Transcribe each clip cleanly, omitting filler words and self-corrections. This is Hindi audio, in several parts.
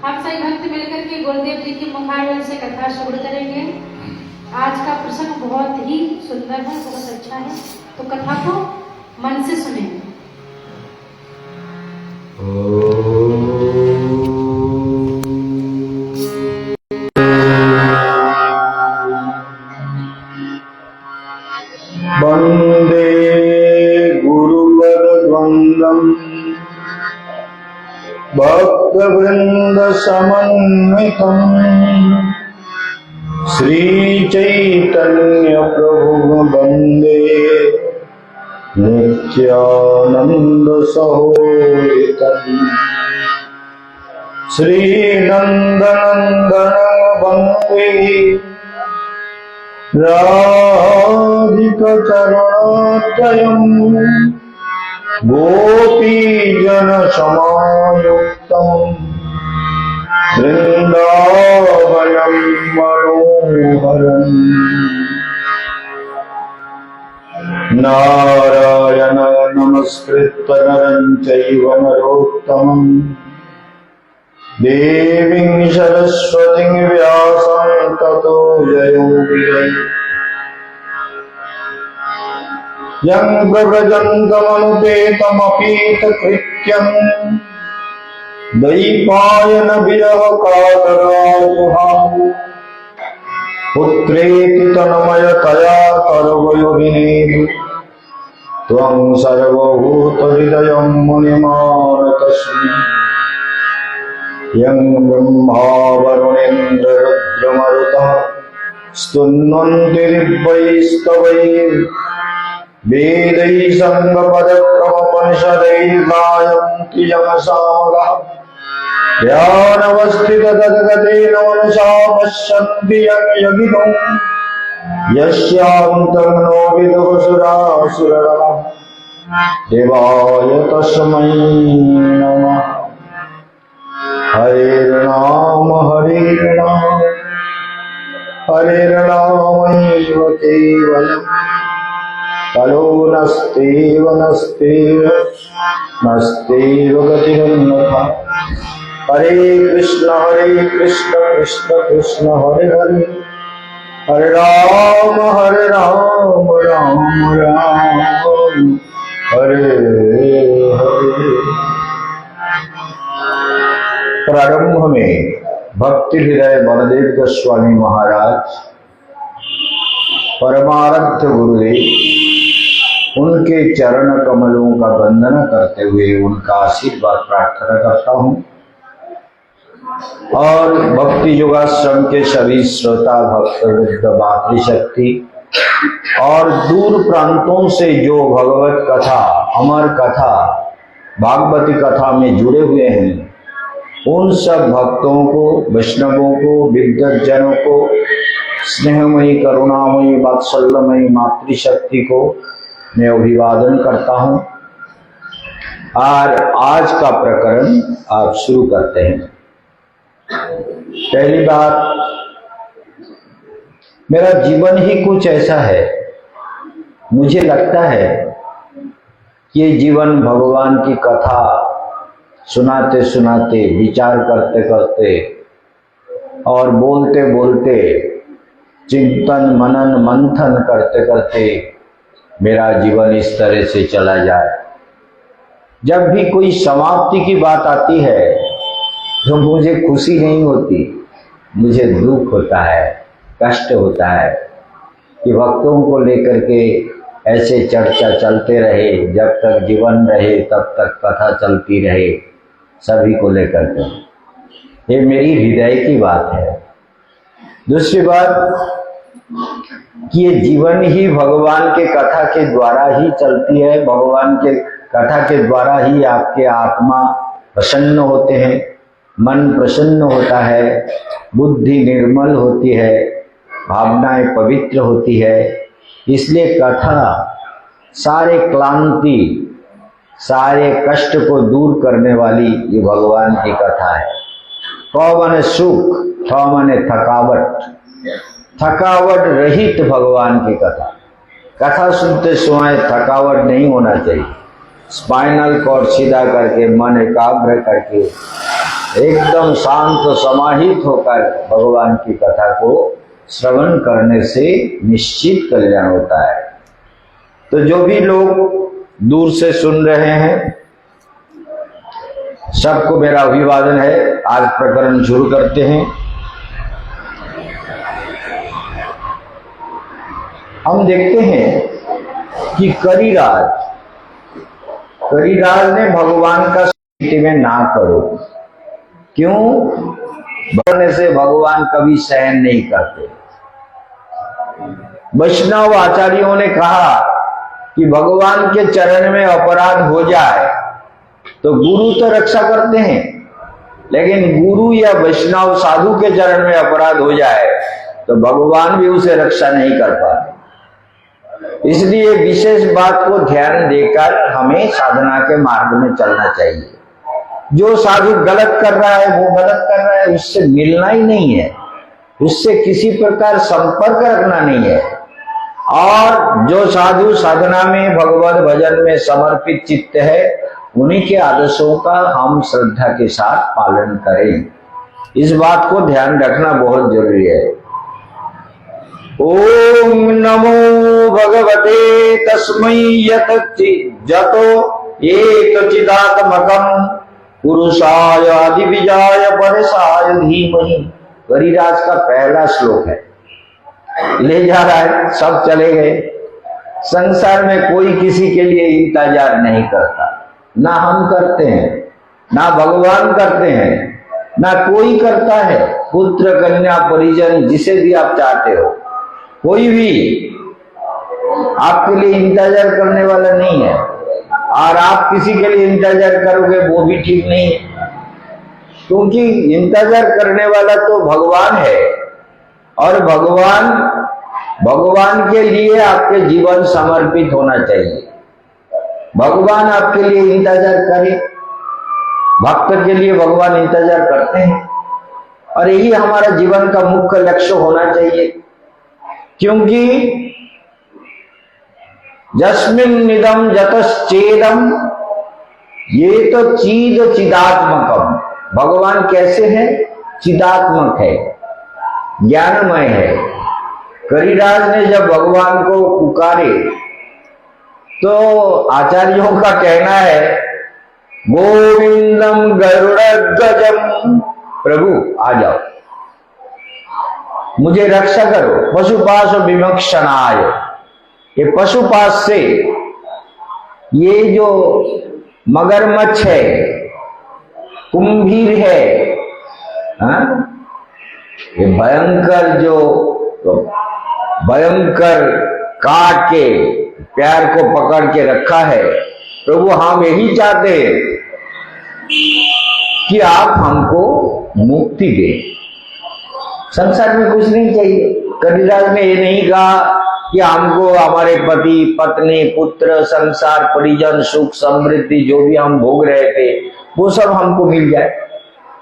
हम सभी भक्त मिलकर के गुरुदेव जी की मुखारविंद से कथा शुरू करेंगे। आज का प्रसंग बहुत ही सुंदर है, बहुत अच्छा है, तो कथा को मन से सुने। वंदे गुरुपदद्वन्द्वम् भक्तवृंद समन्वितम् श्रीचैतन्य प्रभु वंदे नित्यानंद सहोदितम् श्रीनंदनंदन वंदे राधिका चरणोत्तयम् गोपीजन समायुक्तम् वृंदावनं मनोहरम् नारायण नमस्कृत्य नरं चैव नरोत्तमम् देवीं सरस्वतीं व्यासं ततो जयोमुदीरये यं प्रव्रजन्तमनुपेतमपीतकृत्यम् दैपायन विरह कातराजुहाव पुत्रेति तन्मयतया कर्वयोगिनेषु त्वं सर्वभूतहृदयं मुनिमानतस्मै यं ब्रह्मा वरुणेन्द्र रुद्रमरुतः स्तुन्वन्ति दिव्यैस्तवैः वेदैः साङ्गपदक्रमोपनिषदैः गायन्ति यमसामगाः ध्यानवस्थिततद्गतेन मनसा पश्यन्ति यं योगिनो यस्यान्तर्नो विदुषुरासुरगणः देवाय तस्मै नमः। हरेर्नाम हरेर्नामैव केवलम् कलो नस्तेव गतिरन्यथा। हरे कृष्ण कृष्ण कृष्ण हरे हरे हरे राम राम हरे हरे। प्रारंभ में भक्ति हृदय बलदेव गोस्वामी महाराज परमाराध्य गुरुदेव उनके चरण कमलों का वंदना करते हुए उनका आशीर्वाद प्रार्थना करता हूँ और भक्ति योगाश्रम के सभी श्रोता भक्त वृद्ध मातृशक्ति और दूर प्रांतों से जो भगवत कथा अमर कथा भागवती कथा में जुड़े हुए हैं उन सब भक्तों को वैष्णवों को विद्वज्जनों को स्नेहमयी करुणामयी वात्सल्यमयी मातृशक्ति को मैं अभिवादन करता हूँ और आज का प्रकरण आप शुरू करते हैं। पहली बात, मेरा जीवन ही कुछ ऐसा है, मुझे लगता है ये जीवन भगवान की कथा सुनाते सुनाते, विचार करते करते और बोलते बोलते, चिंतन मनन मंथन करते करते मेरा जीवन इस तरह से चला जाए। जब भी कोई समाप्ति की बात आती है तो मुझे खुशी नहीं होती, मुझे दुख होता है, कष्ट होता है कि भक्तों को लेकर के ऐसे चर्चा चलते रहे, जब तक जीवन रहे तब तक कथा चलती रहे सभी को लेकर के। ये मेरी हृदय की बात है। दूसरी बात कि ये जीवन ही भगवान के कथा के द्वारा ही चलती है, भगवान के कथा के द्वारा ही आपके आत्मा प्रसन्न होते हैं, मन प्रसन्न होता है, बुद्धि निर्मल होती है, भावनाएं पवित्र होती है। इसलिए कथा सारे क्लांति, सारे कष्ट को दूर करने वाली ये भगवान की कथा है। क माने सुख, थ माने थकावट, थकावट रहित भगवान की कथा। कथा सुनते समय थकावट नहीं होना चाहिए। स्पाइनल कॉर्ड सीधा करके, मन एकाग्र करके, एकदम शांत समाहित होकर भगवान की कथा को श्रवण करने से निश्चित कल्याण होता है। तो जो भी लोग दूर से सुन रहे हैं सबको मेरा अभिवादन है। आज प्रकरण शुरू करते हैं। हम देखते हैं कि करिराज ने भगवान का स्तुति में ना करो। क्यों? बोलने से भगवान कभी सहन नहीं करते। वैष्णव आचार्यों ने कहा कि भगवान के चरण में अपराध हो जाए तो गुरु तो रक्षा करते हैं, लेकिन गुरु या वैष्णव साधु के चरण में अपराध हो जाए तो भगवान भी उसे रक्षा नहीं कर पाते। इसलिए विशेष बात को ध्यान देकर हमें साधना के मार्ग में चलना चाहिए। जो साधु गलत कर रहा है वो गलत कर रहा है, उससे मिलना ही नहीं है, उससे किसी प्रकार संपर्क रखना नहीं है। और जो साधु साधना में, भगवत भजन में समर्पित चित्त है, उन्हीं के आदर्शों का हम श्रद्धा के साथ पालन करें। इस बात को ध्यान रखना बहुत जरूरी है। ओम नमो भगवते तस्मै जतो एक चिदात्मकम पुरुषाय आदिविजाय परेशाय धीमहि। करिराज का पहला श्लोक है। ले जा रहा है, सब चले गए। संसार में कोई किसी के लिए इंतजार नहीं करता, ना हम करते हैं, ना भगवान करते हैं, ना कोई करता है। पुत्र कन्या परिजन जिसे भी आप चाहते हो, कोई भी आपके लिए इंतजार करने वाला नहीं है। और आप किसी के लिए इंतजार करोगे वो भी ठीक नहीं है, क्योंकि इंतजार करने वाला तो भगवान है। और भगवान के लिए आपके जीवन समर्पित होना चाहिए। भगवान आपके लिए इंतजार करे, भक्त के लिए भगवान इंतजार करते हैं। और यही हमारा जीवन का मुख्य लक्ष्य होना चाहिए। क्योंकि जस्मिन निदम जतश्चेदम, ये तो चीद चिदात्मकम। भगवान कैसे है? चिदात्मक है, ज्ञानमय है। करिराज ने जब भगवान को पुकारे तो आचार्यों का कहना है गोविंदम गरुड़ध्वजम, प्रभु आ जाओ, मुझे रक्षा करो। पशुपाश विमक्षणाय, ये पशुपाश से ये जो मगरमच्छ है, कुंभीर है, ये भयंकर काट के प्यार को पकड़ के रखा है। प्रभु हम यही चाहते हैं कि आप हमको मुक्ति दें। संसार में कुछ नहीं चाहिए। करिराज ने ये नहीं कहा कि हमको हमारे पति पत्नी पुत्र संसार परिजन सुख समृद्धि जो भी हम भोग रहे थे वो सब हमको मिल जाए।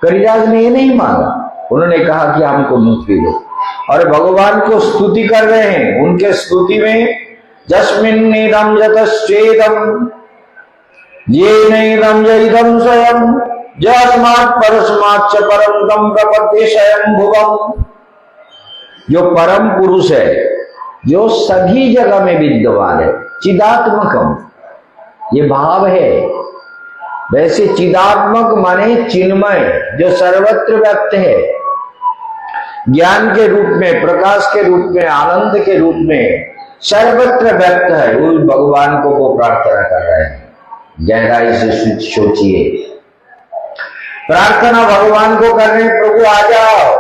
करिराज ने ये नहीं मांगा, उन्होंने कहा कि हमको मुक्ति दो। और भगवान को स्तुति कर रहे हैं। उनके स्तुति में जस्मिन्निदं यतश्चेदं येनैदं यैदं स्वयं जो अस्मात् परस्माच्च परम तम प्रपत्ति स्वयं भुवम, जो परम पुरुष है, जो सभी जगह में विद्यमान है, चिदात्मकम ये भाव है। वैसे चिदात्मक माने चिन्मय, जो सर्वत्र व्यक्त है, ज्ञान के रूप में, प्रकाश के रूप में, आनंद के रूप में सर्वत्र व्यक्त है, उस भगवान को वो प्रार्थना कर रहे हैं। गहराई से सोचिए, प्रार्थना भगवान को कर रहे हैं, प्रभु आ जाओ,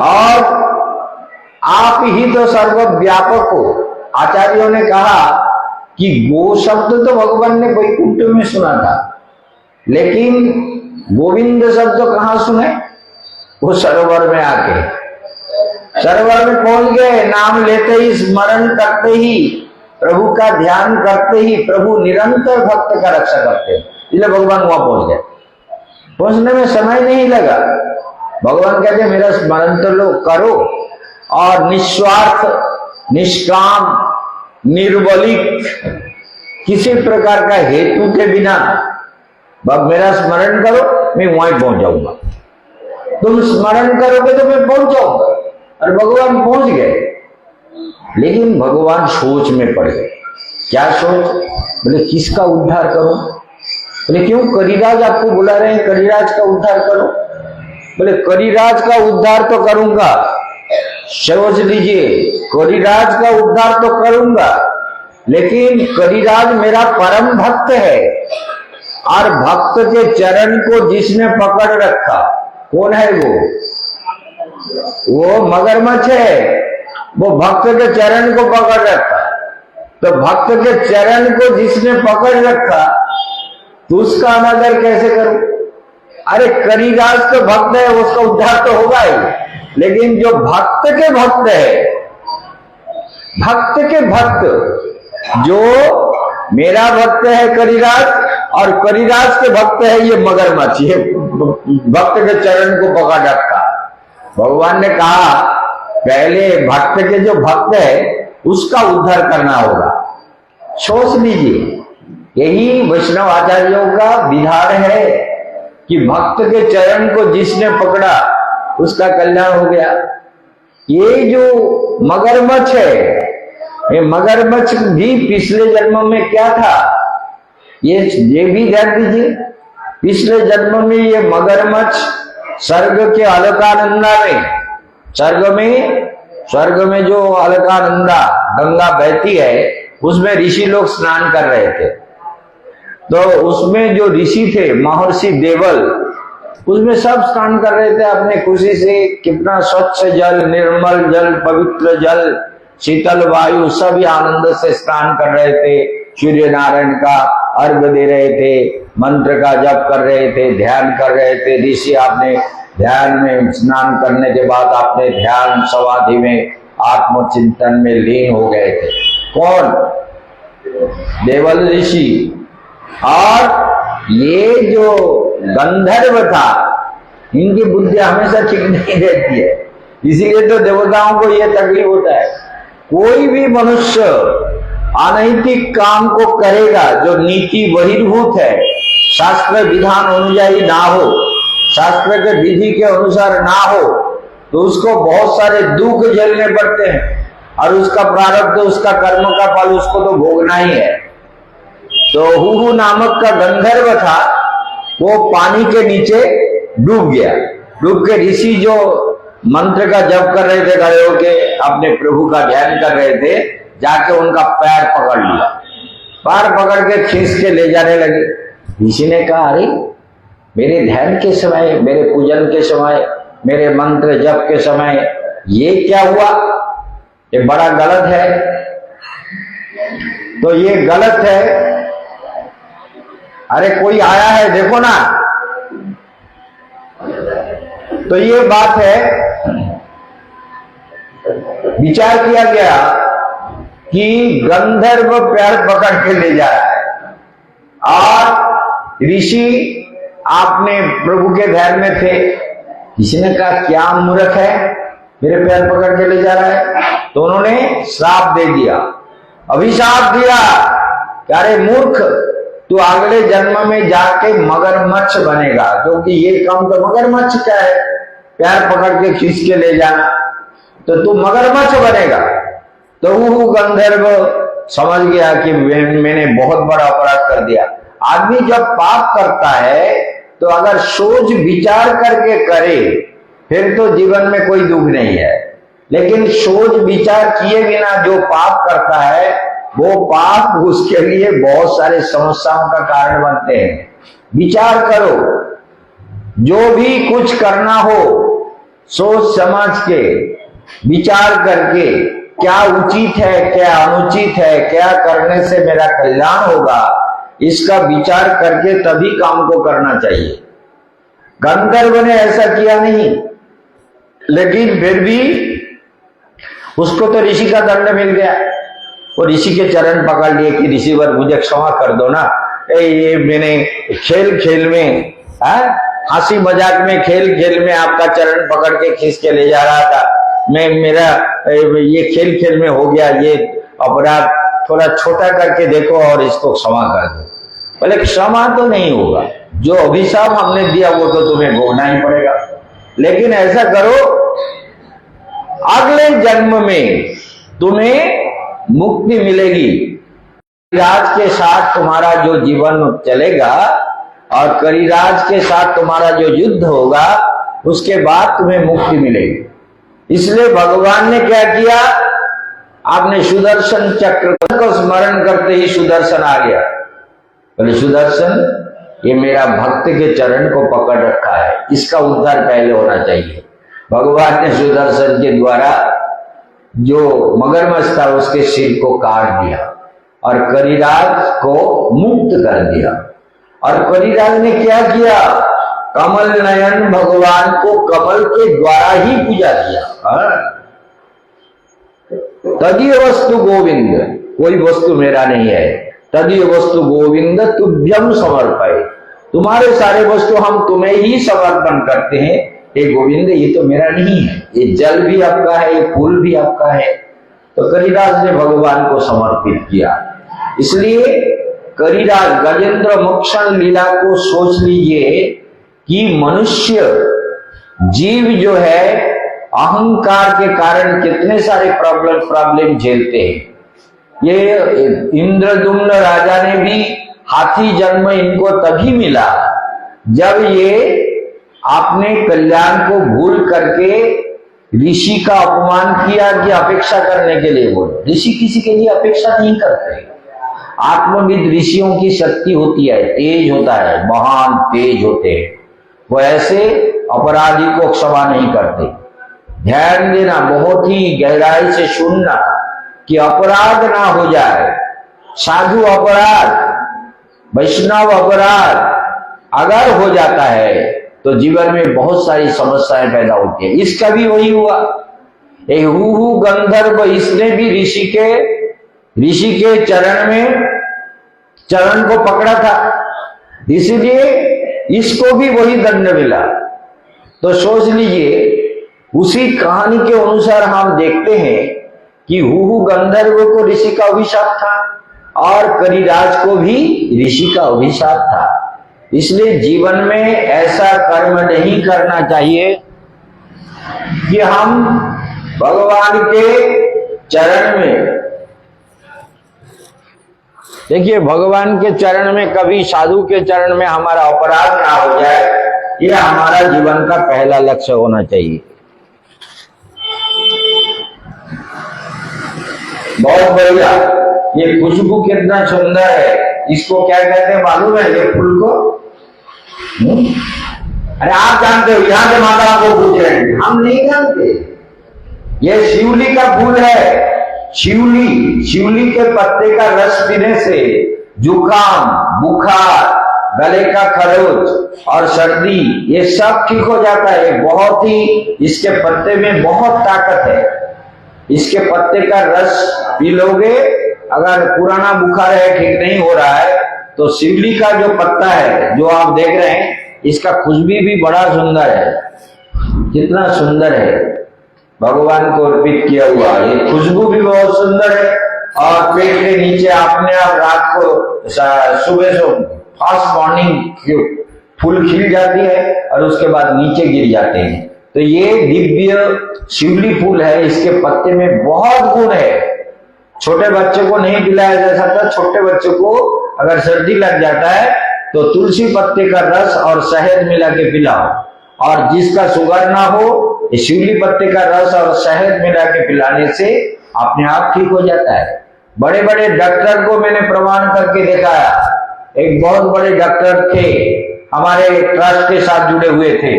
और आप ही तो सर्वव्यापक हो। आचार्यों ने कहा कि गो शब्द तो भगवान ने वैकुंठ में सुना था, लेकिन गोविंद शब्द तो कहां सुने? वो सरोवर में आके, सरोवर में पहुंच गए, नाम लेते ही, स्मरण करते ही, प्रभु का ध्यान करते ही प्रभु निरंतर भक्त का रक्षा करते हैं, इसलिए भगवान वहां पहुंच गए। पहुंचने में समय नहीं लगा। भगवान कहते मेरा स्मरण तो लो करो, और निस्वार्थ, निष्काम, निर्बलिक, किसी प्रकार का हेतु के बिना मेरा स्मरण करो, मैं वहीं पहुंच जाऊंगा। तुम स्मरण करोगे तो मैं पहुंच जाऊंगा। और भगवान पहुंच गए, लेकिन भगवान सोच में पड़ गए। क्या सोच? बोले किसका उद्धार करूं? बोले क्यों? करिराज आपको बुला रहे हैं, करिराज का उद्धार करो। बोले करिराज का उद्धार तो करूंगा, सोच लीजिए, करिराज का उद्धार तो करूंगा, लेकिन करिराज मेरा परम भक्त है, और भक्त के चरण को जिसने पकड़ रखा, कौन है वो मगरमच्छ है। वो भक्त के चरण को पकड़ रखा, तो भक्त के चरण को जिसने पकड़ रखा, तो उसका अनादर कैसे करूं? अरे करिराज तो भक्त है, उसका उद्धार तो होगा ही, लेकिन जो भक्त के भक्त है, भक्त के भक्त, जो मेरा भक्त है करिराज, और करिराज के भक्त है ये मगरमच्छ, ये भक्त के चरण को पकड़ रखा। भगवान ने कहा पहले भक्त के जो भक्त है उसका उद्धार करना होगा। सोच लीजिए, यही वैष्णव आचार्यों का विधान है कि भक्त के चरण को जिसने पकड़ा उसका कल्याण हो गया। ये जो मगरमच्छ है, ये मगरमच्छ भी पिछले जन्म में क्या था, ये भी ध्यान दीजिए। पिछले जन्म में ये मगरमच्छ स्वर्ग के अलकानंदा में, स्वर्ग में जो अलकानंदा गंगा बहती है, उसमें ऋषि लोग स्नान कर रहे थे। तो उसमें जो ऋषि थे, महर्षि देवल, उसमें सब स्नान कर रहे थे अपने खुशी से। कितना स्वच्छ जल, निर्मल जल, पवित्र जल, शीतल वायु, सभी आनंद से स्नान कर रहे थे, सूर्य नारायण का अर्घ दे रहे थे, मंत्र का जप कर रहे थे, ध्यान कर रहे थे। ऋषि आपने ध्यान में, स्नान करने के बाद आपने ध्यान समाधि में, आत्मचिंतन में लीन हो गए थे। कौन? देवल ऋषि। और ये जो गंधर्व था, इनकी बुद्धि हमेशा ठीक नहीं रहती है, इसीलिए तो देवताओं को यह तकलीफ होता है। कोई भी मनुष्य अनैतिक काम को करेगा जो नीति बहिर्भूत है, शास्त्र विधान अनुयायी ना हो, शास्त्र के विधि के अनुसार ना हो, तो उसको बहुत सारे दुख झेलने पड़ते हैं, और उसका प्रारब्ध, उसका कर्म का फल उसको तो भोगना ही है। तो हुहु नामक का गंधर्व था, वो पानी के नीचे डूब गया। डूब के ऋषि जो मंत्र का जप कर रहे थे, खड़े होके अपने प्रभु का ध्यान कर रहे थे, जाके उनका पैर पकड़ लिया, पैर पकड़ के खींच के ले जाने लगे। ऋषि ने कहा अरे मेरे ध्यान के समय, मेरे पूजन के समय, मेरे मंत्र जप के समय ये क्या हुआ? ये बड़ा गलत है। तो ये गलत है, अरे कोई आया है देखो ना। तो ये बात है, विचार किया गया कि गंधर्व पैर पकड़ के ले जा रहा है, और ऋषि आपने प्रभु के ध्यान में थे। किसी ने कहा क्या मूर्ख है, मेरे पैर पकड़ के ले जा रहा है। तो उन्होंने श्राप दे दिया, अभिशाप दिया कि अरे मूर्ख, तू अगले जन्म में जाके मगरमच्छ बनेगा, क्योंकि ये काम तो मगरमच्छ का है, पैर पकड़ के खींच के ले जाना, तो तू मगरमच्छ बनेगा। तो वो गंधर्व समझ गया कि मैंने बहुत बड़ा अपराध कर दिया। आदमी जब पाप करता है तो अगर सोच विचार करके करे फिर तो जीवन में कोई दुख नहीं है, लेकिन सोच विचार किए बिना जो पाप करता है वो पाप उसके लिए बहुत सारे समस्याओं का कारण बनते हैं। विचार करो, जो भी कुछ करना हो सोच समझ के विचार करके, क्या उचित है क्या अनुचित है, क्या करने से मेरा कल्याण होगा, इसका विचार करके तभी काम को करना चाहिए। गंधर्व ने ऐसा किया नहीं, लेकिन फिर भी उसको तो ऋषि का दंड मिल गया। वो ऋषि के चरण पकड़ लिए कि ऋषिवर मुझे क्षमा कर दो ना, ये मैंने खेल खेल में, हंसी मजाक में, खेल खेल में आपका चरण पकड़ के खींच के ले जा रहा था, मेरा ये खेल खेल में हो गया, ये अपराध थोड़ा छोटा करके देखो और इसको क्षमा कर दो। बोले क्षमा तो नहीं होगा, जो अभिशाप हमने दिया वो तो तुम्हें भोगना ही पड़ेगा, लेकिन ऐसा करो अगले जन्म में तुम्हें मुक्ति मिलेगी। करिराज के साथ तुम्हारा जो जीवन चलेगा और करिराज के साथ तुम्हारा जो युद्ध होगा उसके बाद तुम्हें मुक्ति मिलेगी। इसलिए भगवान ने क्या किया, आपने सुदर्शन चक्र को स्मरण करते ही सुदर्शन आ गया। बोले सुदर्शन, ये मेरा भक्त के चरण को पकड़ रखा है, इसका उद्धार पहले होना चाहिए। भगवान ने सुदर्शन के द्वारा जो मगरमच्छ था उसके सिर को काट दिया और करिराज को मुक्त कर दिया। और करिराज ने क्या किया, कमल नयन भगवान को कमल के द्वारा ही पूजा किया। तदीय वस्तु गोविंद, कोई वस्तु मेरा नहीं है, तदीय वस्तु गोविंद तुभ्यम समर्पय, तुम्हारे सारे वस्तु हम तुम्हें ही समर्पण करते हैं। ये गोविंद, ये तो मेरा नहीं है, ये जल भी आपका है, ये फूल भी आपका है। तो करिराज ने भगवान को समर्पित किया। इसलिए करिराज गजेंद्र मोक्षण लीला को सोच लीजिए कि मनुष्य जीव जो है अहंकार के कारण कितने सारे प्रॉब्लम झेलते हैं। ये इंद्रदुम्न राजा ने भी हाथी जन्म इनको तभी मिला जब ये आपने कल्याण को भूल करके ऋषि का अपमान किया कि अपेक्षा करने के लिए बोलो। ऋषि किसी के लिए अपेक्षा नहीं करते। आत्मविद ऋषियों की शक्ति होती है, तेज होता है, महान तेज होते हैं, वो ऐसे अपराधी को क्षमा नहीं करते। ध्यान देना, बहुत ही गहराई से सुनना कि अपराध ना हो जाए। साधु अपराध, वैष्णव अपराध अगर हो जाता है तो जीवन में बहुत सारी समस्याएं पैदा होती है। इसका भी वही हुआ। हुहु गंधर्व, इसने भी ऋषि के चरण को पकड़ा था, इसलिए इसको भी वही दंड मिला। तो सोच लीजिए, उसी कहानी के अनुसार हम देखते हैं कि हुहु गंधर्व को ऋषि का अभिशाप था और करिराज को भी ऋषि का अभिशाप था। इसलिए जीवन में ऐसा कर्म नहीं करना चाहिए कि हम भगवान के चरण में, देखिए भगवान के चरण में, कभी साधु के चरण में हमारा अपराध ना हो जाए, यह हमारा जीवन का पहला लक्ष्य होना चाहिए। बहुत बढ़िया, ये खुशबू कितना सुंदर है, इसको क्या कहते हैं मालूम है? ये फूल को अरे आप जानते हो, यहां से माता को पूछ रहे हैं, हम नहीं जानते। ये शिवली का फूल है। शिवली के पत्ते का रस पीने से जुकाम, बुखार, गले का खरोच और सर्दी ये सब ठीक हो जाता है। बहुत ही, इसके पत्ते में बहुत ताकत है। इसके पत्ते का रस पी लोगे, अगर पुराना बुखार है, ठीक नहीं हो रहा है, तो शिवली का जो पत्ता है जो आप देख रहे हैं, इसका खुशबू भी बड़ा सुंदर है। कितना सुंदर है, भगवान को अर्पित किया हुआ। ये खुशबू भी बहुत सुंदर है और पेट के नीचे अपने आप रात को सुबह से फर्स्ट मॉर्निंग फूल खिल जाती है और उसके बाद नीचे गिर जाते हैं। तो ये दिव्य शिवली फूल है, इसके पत्ते में बहुत गुण है। छोटे बच्चे को नहीं पिलाया जा सकता। छोटे बच्चों को अगर सर्दी लग जाता है तो तुलसी पत्ते का रस और शहद मिला के पिलाओ। और जिसका शुगर ना हो, शिवली पत्ते का रस और शहद मिला के पिलाने से अपने आप ठीक हो जाता है। बड़े बड़े डॉक्टर को मैंने प्रमाण करके दिखाया। एक बहुत बड़े डॉक्टर थे, हमारे ट्रस्ट के साथ जुड़े हुए थे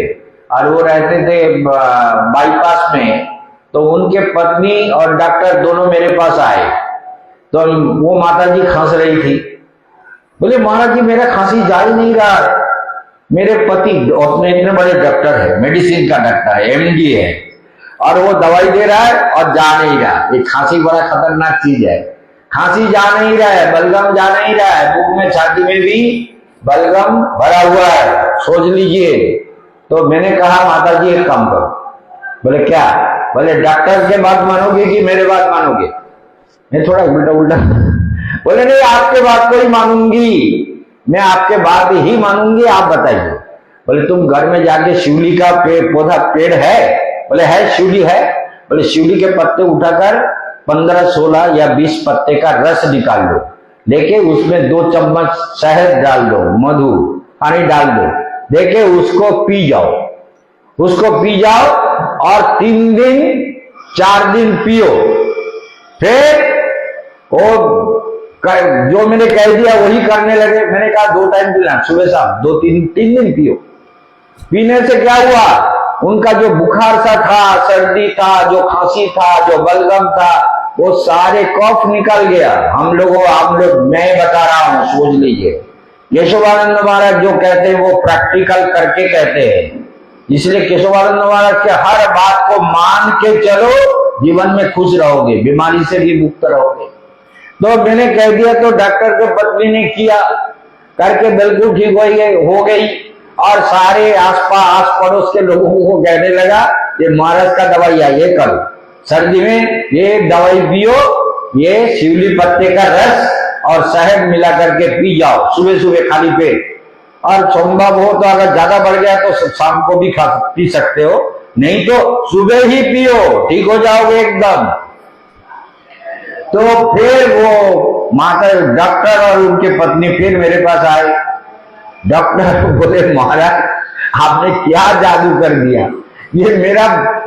और वो रहते थे बाईपास में। तो उनके पत्नी और डॉक्टर दोनों मेरे पास आए। तो वो माता जी खांस रही थी। बोले महाराज जी मेरा खांसी जा ही नहीं रहा है। मेरे पति अपने इतने बड़े डॉक्टर है, मेडिसिन का डॉक्टर है, एमडी है, और वो दवाई दे रहा है और जा नहीं रहा। ये खांसी बड़ा खतरनाक चीज है। खांसी जा नहीं रहा है, बलगम जा नहीं रहा है, मुंह में छाती में भी बलगम भरा हुआ है, सोच लीजिए। तो मैंने कहा माता जी एक काम करो। बोले क्या? बोले डॉक्टर के बात मानोगे कि मेरे बात मानोगे? मैं थोड़ा उल्टा उल्टा बोले नहीं, आपके बात को ही मानूंगी, मैं आपके बात ही मानूंगी, आप बताइए। बोले तुम घर में जाके शिवली का पौधा पेड़ है? बोले है, शिवली है। बोले शिवली के पत्ते उठाकर 15, 16 या 20 पत्ते का रस निकाल लो, लेके उसमें 2 चम्मच शहद डाल दो, मधु पानी डाल दो, देखे उसको पी जाओ। उसको पी जाओ और 3 दिन 4 दिन पियो। फिर वो जो मैंने कह दिया वही करने लगे। मैंने कहा 2 टाइम पीना, सुबह शाम, 2-3 दिन पियो। पीने से क्या हुआ? उनका जो बुखार सा था, सर्दी था, जो खांसी था, जो बलगम था, वो सारे कफ निकल गया। हम लोग मैं बता रहा हूं, सोच लीजिए। केशवानंद महाराज जो कहते हैं वो प्रैक्टिकल करके कहते हैं। इसलिए केशवानंद महाराज के हर बात को मान के चलो, जीवन में खुश रहोगे, बीमारी से भी मुक्त रहोगे। तो मैंने कह दिया तो डॉक्टर के पत्नी ने किया, करके बिल्कुल ठीक हो गई। और सारे आस पड़ोस के लोगों को कहने लगा ये महाराज का दवाई है, ये करो, सर्दी में ये दवाई पियो, ये शिवली पत्ते का रस और शहद मिला करके पी जाओ सुबह सुबह खाली पेट। और संभव हो तो अगर ज्यादा बढ़ गया तो शाम को भी पी सकते हो, नहीं तो सुबह ही पियो, ठीक हो जाओगे एकदम। तो फिर वो माता डॉक्टर और उनके पत्नी फिर मेरे पास आए। डॉक्टर बोले महाराज आपने क्या जादू कर दिया, ये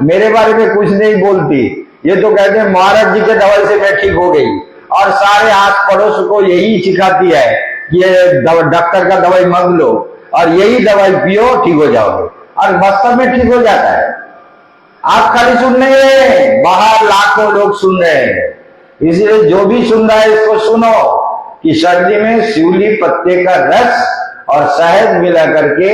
मेरे बारे में कुछ नहीं बोलती, ये तो कहते हैं महाराज जी के दवाई से मैं ठीक हो गई। और सारे आस पड़ोस को यही सिखाती है कि ये डॉक्टर का दवाई मांग लो और यही दवाई पियो, ठीक हो जाओगे। और वास्तव में ठीक हो जाता है। आप खाली सुन रहे हैं, बाहर लाखों लोग सुन रहे हैं। इसलिए जो भी सुन रहा है इसको सुनो कि सर्दी में शिवली पत्ते का रस और शहद मिला करके,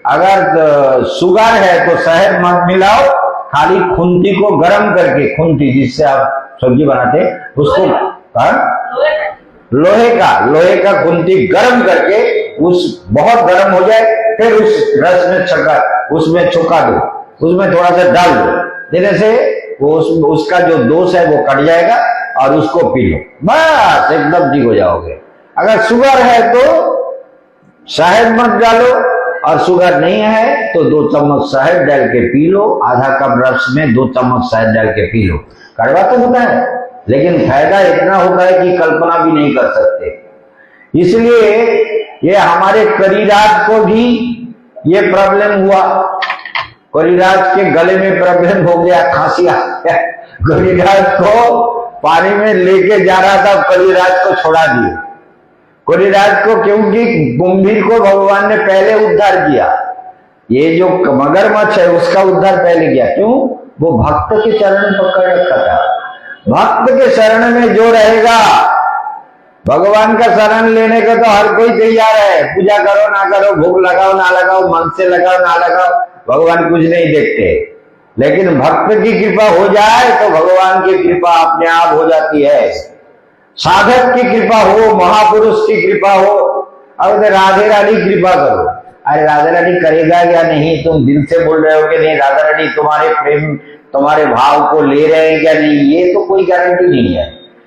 अगर शुगर है तो शहद मत मिलाओ, खाली खुंती को गर्म करके, खुंती जिससे आप सब्जी बनाते उसको, लोहे का खुंती गर्म करके, उस बहुत गर्म हो जाए, फिर उस रस में उसमें छुका दो, उसमें थोड़ा सा डाल दो, देने से वो उसका जो दोष है वो कट जाएगा और उसको पी लो, बस एकदम ठीक हो जाओगे। अगर शुगर है तो शहद मत डालो, और शुगर नहीं है तो 2 चम्मच शहद डाल के पी लो, आधा कप रस में 2 चम्मच शहद डाल के पी लो। कड़वा तो होता है लेकिन फायदा इतना होता है कि कल्पना भी नहीं कर सकते। इसलिए ये हमारे करिराज को भी ये प्रॉब्लम हुआ, करिराज के गले में प्रॉब्लम हो गया, खांसी आ गया। करिराज को पानी में लेके जा रहा था, करिराज को छोड़ा दिए। करिराज को, क्योंकि कुंभीर को भगवान ने पहले उद्धार किया, ये जो मगरमच्छ है उसका उद्धार पहले किया। क्यों? वो भक्त के चरण पकड़ रखा था। भक्त के शरण में जो रहेगा, भगवान का शरण लेने का तो हर कोई तैयार है। पूजा करो ना करो, भोग लगाओ ना लगाओ, मन से लगाओ ना लगाओ, भगवान कुछ नहीं देखते। लेकिन भक्त की कृपा हो जाए तो भगवान की कृपा अपने आप हो जाती है। साधक की कृपा हो, महापुरुष की कृपा हो। अब राधे रानी कृपा करो, अरे राधा रानी करेगा या नहीं, तुम दिल से बोल रहे हो कि नहीं राधा रानी तुम्हारे प्रेम, तुम्हारे भाव को ले रहे हैं क्या नहीं, ये तो कोई गारंटी नहीं है।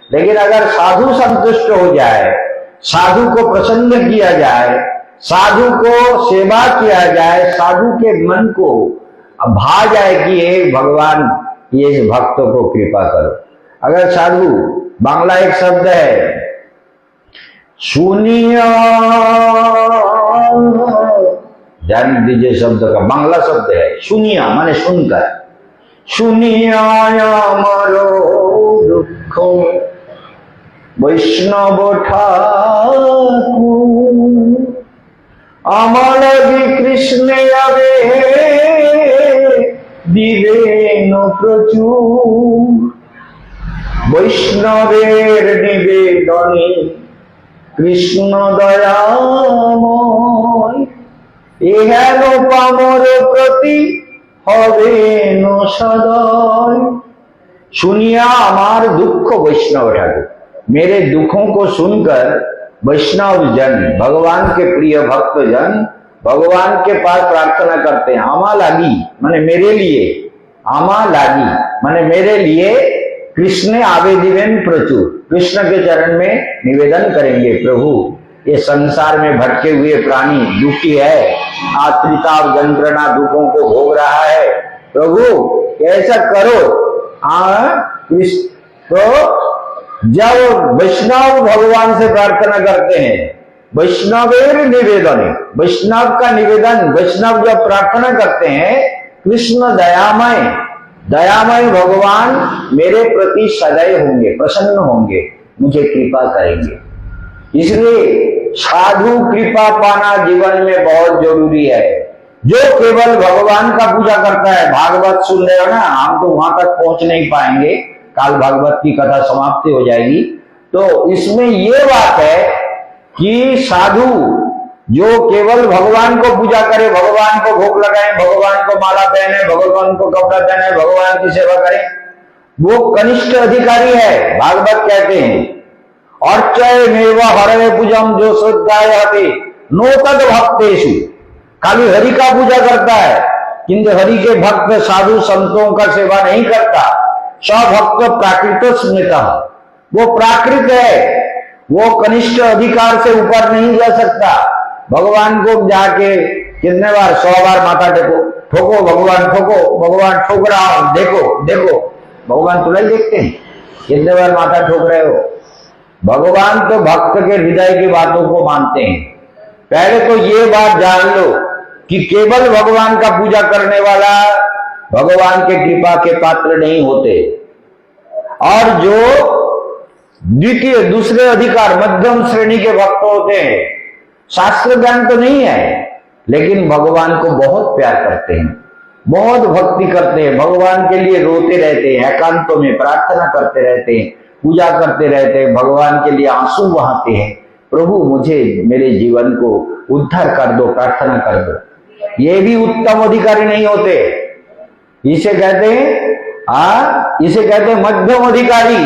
लेकिन अगर साधु संतुष्ट हो जाए, साधु को प्रसन्न किया जाए, साधु को सेवा किया जाए, साधु के मन को भा जाए कि ये भगवान ये भक्तों को कृपा करो। अगर साधु, बांग्ला एक शब्द है सुनिया, ध्यान दीजिए शब्द का, बांग्ला शब्द है सुनिया माने सुनकर, सुनिया मारो दुख वैष्णव ठाकुर আমার কৃষ্ণে আবে দিবেন প্রচুর, বৈষ্ণবের নিবেদনে কৃষ্ণ দয়াময়, এহেন পামর প্রতি হবেন সদয়। सुनिया हमार दुख वैष्णव ठाकुर, मेरे दुखों को सुनकर वैष्णव जन, भगवान के प्रिय भक्त जन भगवान के पास प्रार्थना करते हैं। आमा लागी माने मेरे लिए, आमा लागी माने मेरे लिए कृष्ण आवेदिवेन प्रचुर, कृष्ण के चरण में निवेदन करेंगे, प्रभु ये संसार में भटके हुए प्राणी दुखी है, आत्रिताप यंत्रणा दुखों को भोग रहा है, प्रभु ऐसा करो। तो जब वैष्णव भगवान से प्रार्थना करते हैं, वैष्णवेर निवेदन, वैष्णव का निवेदन, वैष्णव जब प्रार्थना करते हैं, कृष्ण दयामय, दयामय भगवान मेरे प्रति सदैव होंगे, प्रसन्न होंगे, मुझे कृपा करेंगे। इसलिए साधु कृपा पाना जीवन में बहुत जरूरी है। जो केवल भगवान का पूजा करता है, भागवत सुन रहे हो ना, हम तो वहां तक पहुंच नहीं पाएंगे, काल भागवत की कथा समाप्ति हो जाएगी। तो इसमें ये बात है कि साधु जो केवल भगवान को पूजा करे, भगवान को भोग लगाए, भगवान को माला पहने, भगवान को कपड़ा पहने, भगवान की सेवा करे, वो कनिष्ठ अधिकारी है, भागवत कहते हैं। अर्चय मेव हरे पूजम जो श्रद्धाय हते नो तद भक्तेषु, खाली हरि का पूजा करता है किंतु हरि के भक्त साधु संतों का सेवा नहीं करता। स्वभक्त प्राकृत स्मृता, वो प्राकृत है, वो कनिष्ठ अधिकार से ऊपर नहीं जा सकता। भगवान को जाके कितने बार, 100 बार माथा टेको, ठोको भगवान ठोको, भगवान ठोक रहा हूं, देखो देखो, भगवान तुरंत देखते हैं, कितने बार माथा ठोक रहे हो। भगवान तो भक्त के हृदय की बातों को मानते हैं। पहले तो ये बात जान लो कि केवल भगवान का पूजा करने वाला भगवान के कृपा के पात्र नहीं होते, और जो द्वितीय दूसरे अधिकार मध्यम श्रेणी के भक्त होते हैं, शास्त्र ज्ञान तो नहीं है लेकिन भगवान को बहुत प्यार करते हैं, बहुत भक्ति करते हैं, भगवान के लिए रोते रहते हैं, एकांतों में प्रार्थना करते रहते हैं, पूजा करते रहते हैं, भगवान के लिए आंसू बहाते हैं, प्रभु मुझे मेरे जीवन को उद्धार कर दो, प्रार्थना कर दो। ये भी उत्तम अधिकारी नहीं होते, इसे कहते हैं मध्यम अधिकारी,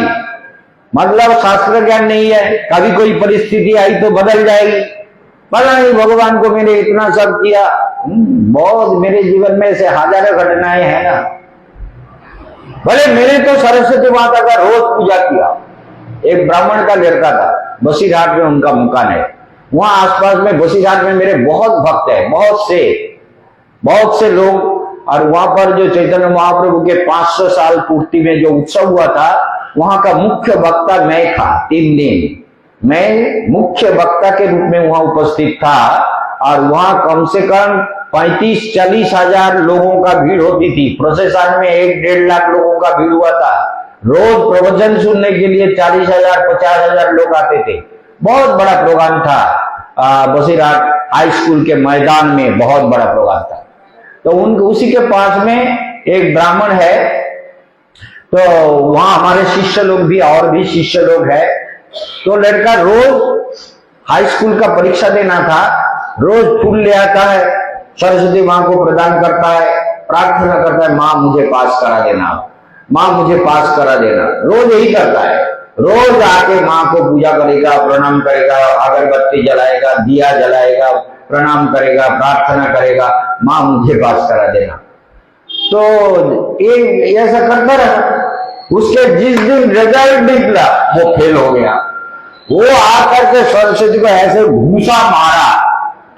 मतलब शास्त्र ज्ञान नहीं है, कभी कोई परिस्थिति आई तो बदल जाएगी, पता नहीं भगवान को मैंने इतना सब किया। बहुत मेरे जीवन में से हजारों घटनाएं हैं ना, भले मैंने तो सरस्वती माता का रोज पूजा किया। एक ब्राह्मण का लड़का था, बसीरहाट में उनका मकान है, वहां आसपास में बसीरहाट में मेरे बहुत भक्त है, बहुत से लोग। और वहां पर जो चैतन्य महाप्रभु के 500 साल पूर्ति में जो उत्सव हुआ था, वहां का मुख्य वक्ता मैं था। 3 दिन मैं मुख्य वक्ता के रूप में वहां उपस्थित था, और वहां कम से कम 35-40 हजार लोगों का भीड़ होती थी। प्रोसेशन में 1-1.5 लाख लोगों का भीड़ हुआ था। रोज प्रवचन सुनने के लिए 40,000-50,000 लोग आते थे। बहुत बड़ा प्रोग्राम था, बसीरहाट हाई स्कूल के मैदान में बहुत बड़ा प्रोग्राम था। तो उसी के पास में एक ब्राह्मण है, तो वहां हमारे शिष्य लोग भी और भी शिष्य लोग हैं। तो लड़का रोज हाई स्कूल का परीक्षा देना था, रोज फूल ले आता है, सरस्वती माँ को प्रदान करता है, प्रार्थना करता है, माँ मुझे पास करा देना, माँ मुझे पास करा देना, रोज यही करता है। रोज आके माँ को पूजा करेगा, प्रणाम करेगा, अगरबत्ती जलाएगा, दिया जलाएगा, प्रणाम करेगा, प्रार्थना करेगा, माँ मुझे पास करा देना। तो ये ऐसा करता रहा। उसके जिस दिन रिजल्ट निकला वो फेल हो गया। वो आकर के सरस्वती को ऐसे घूसा मारा,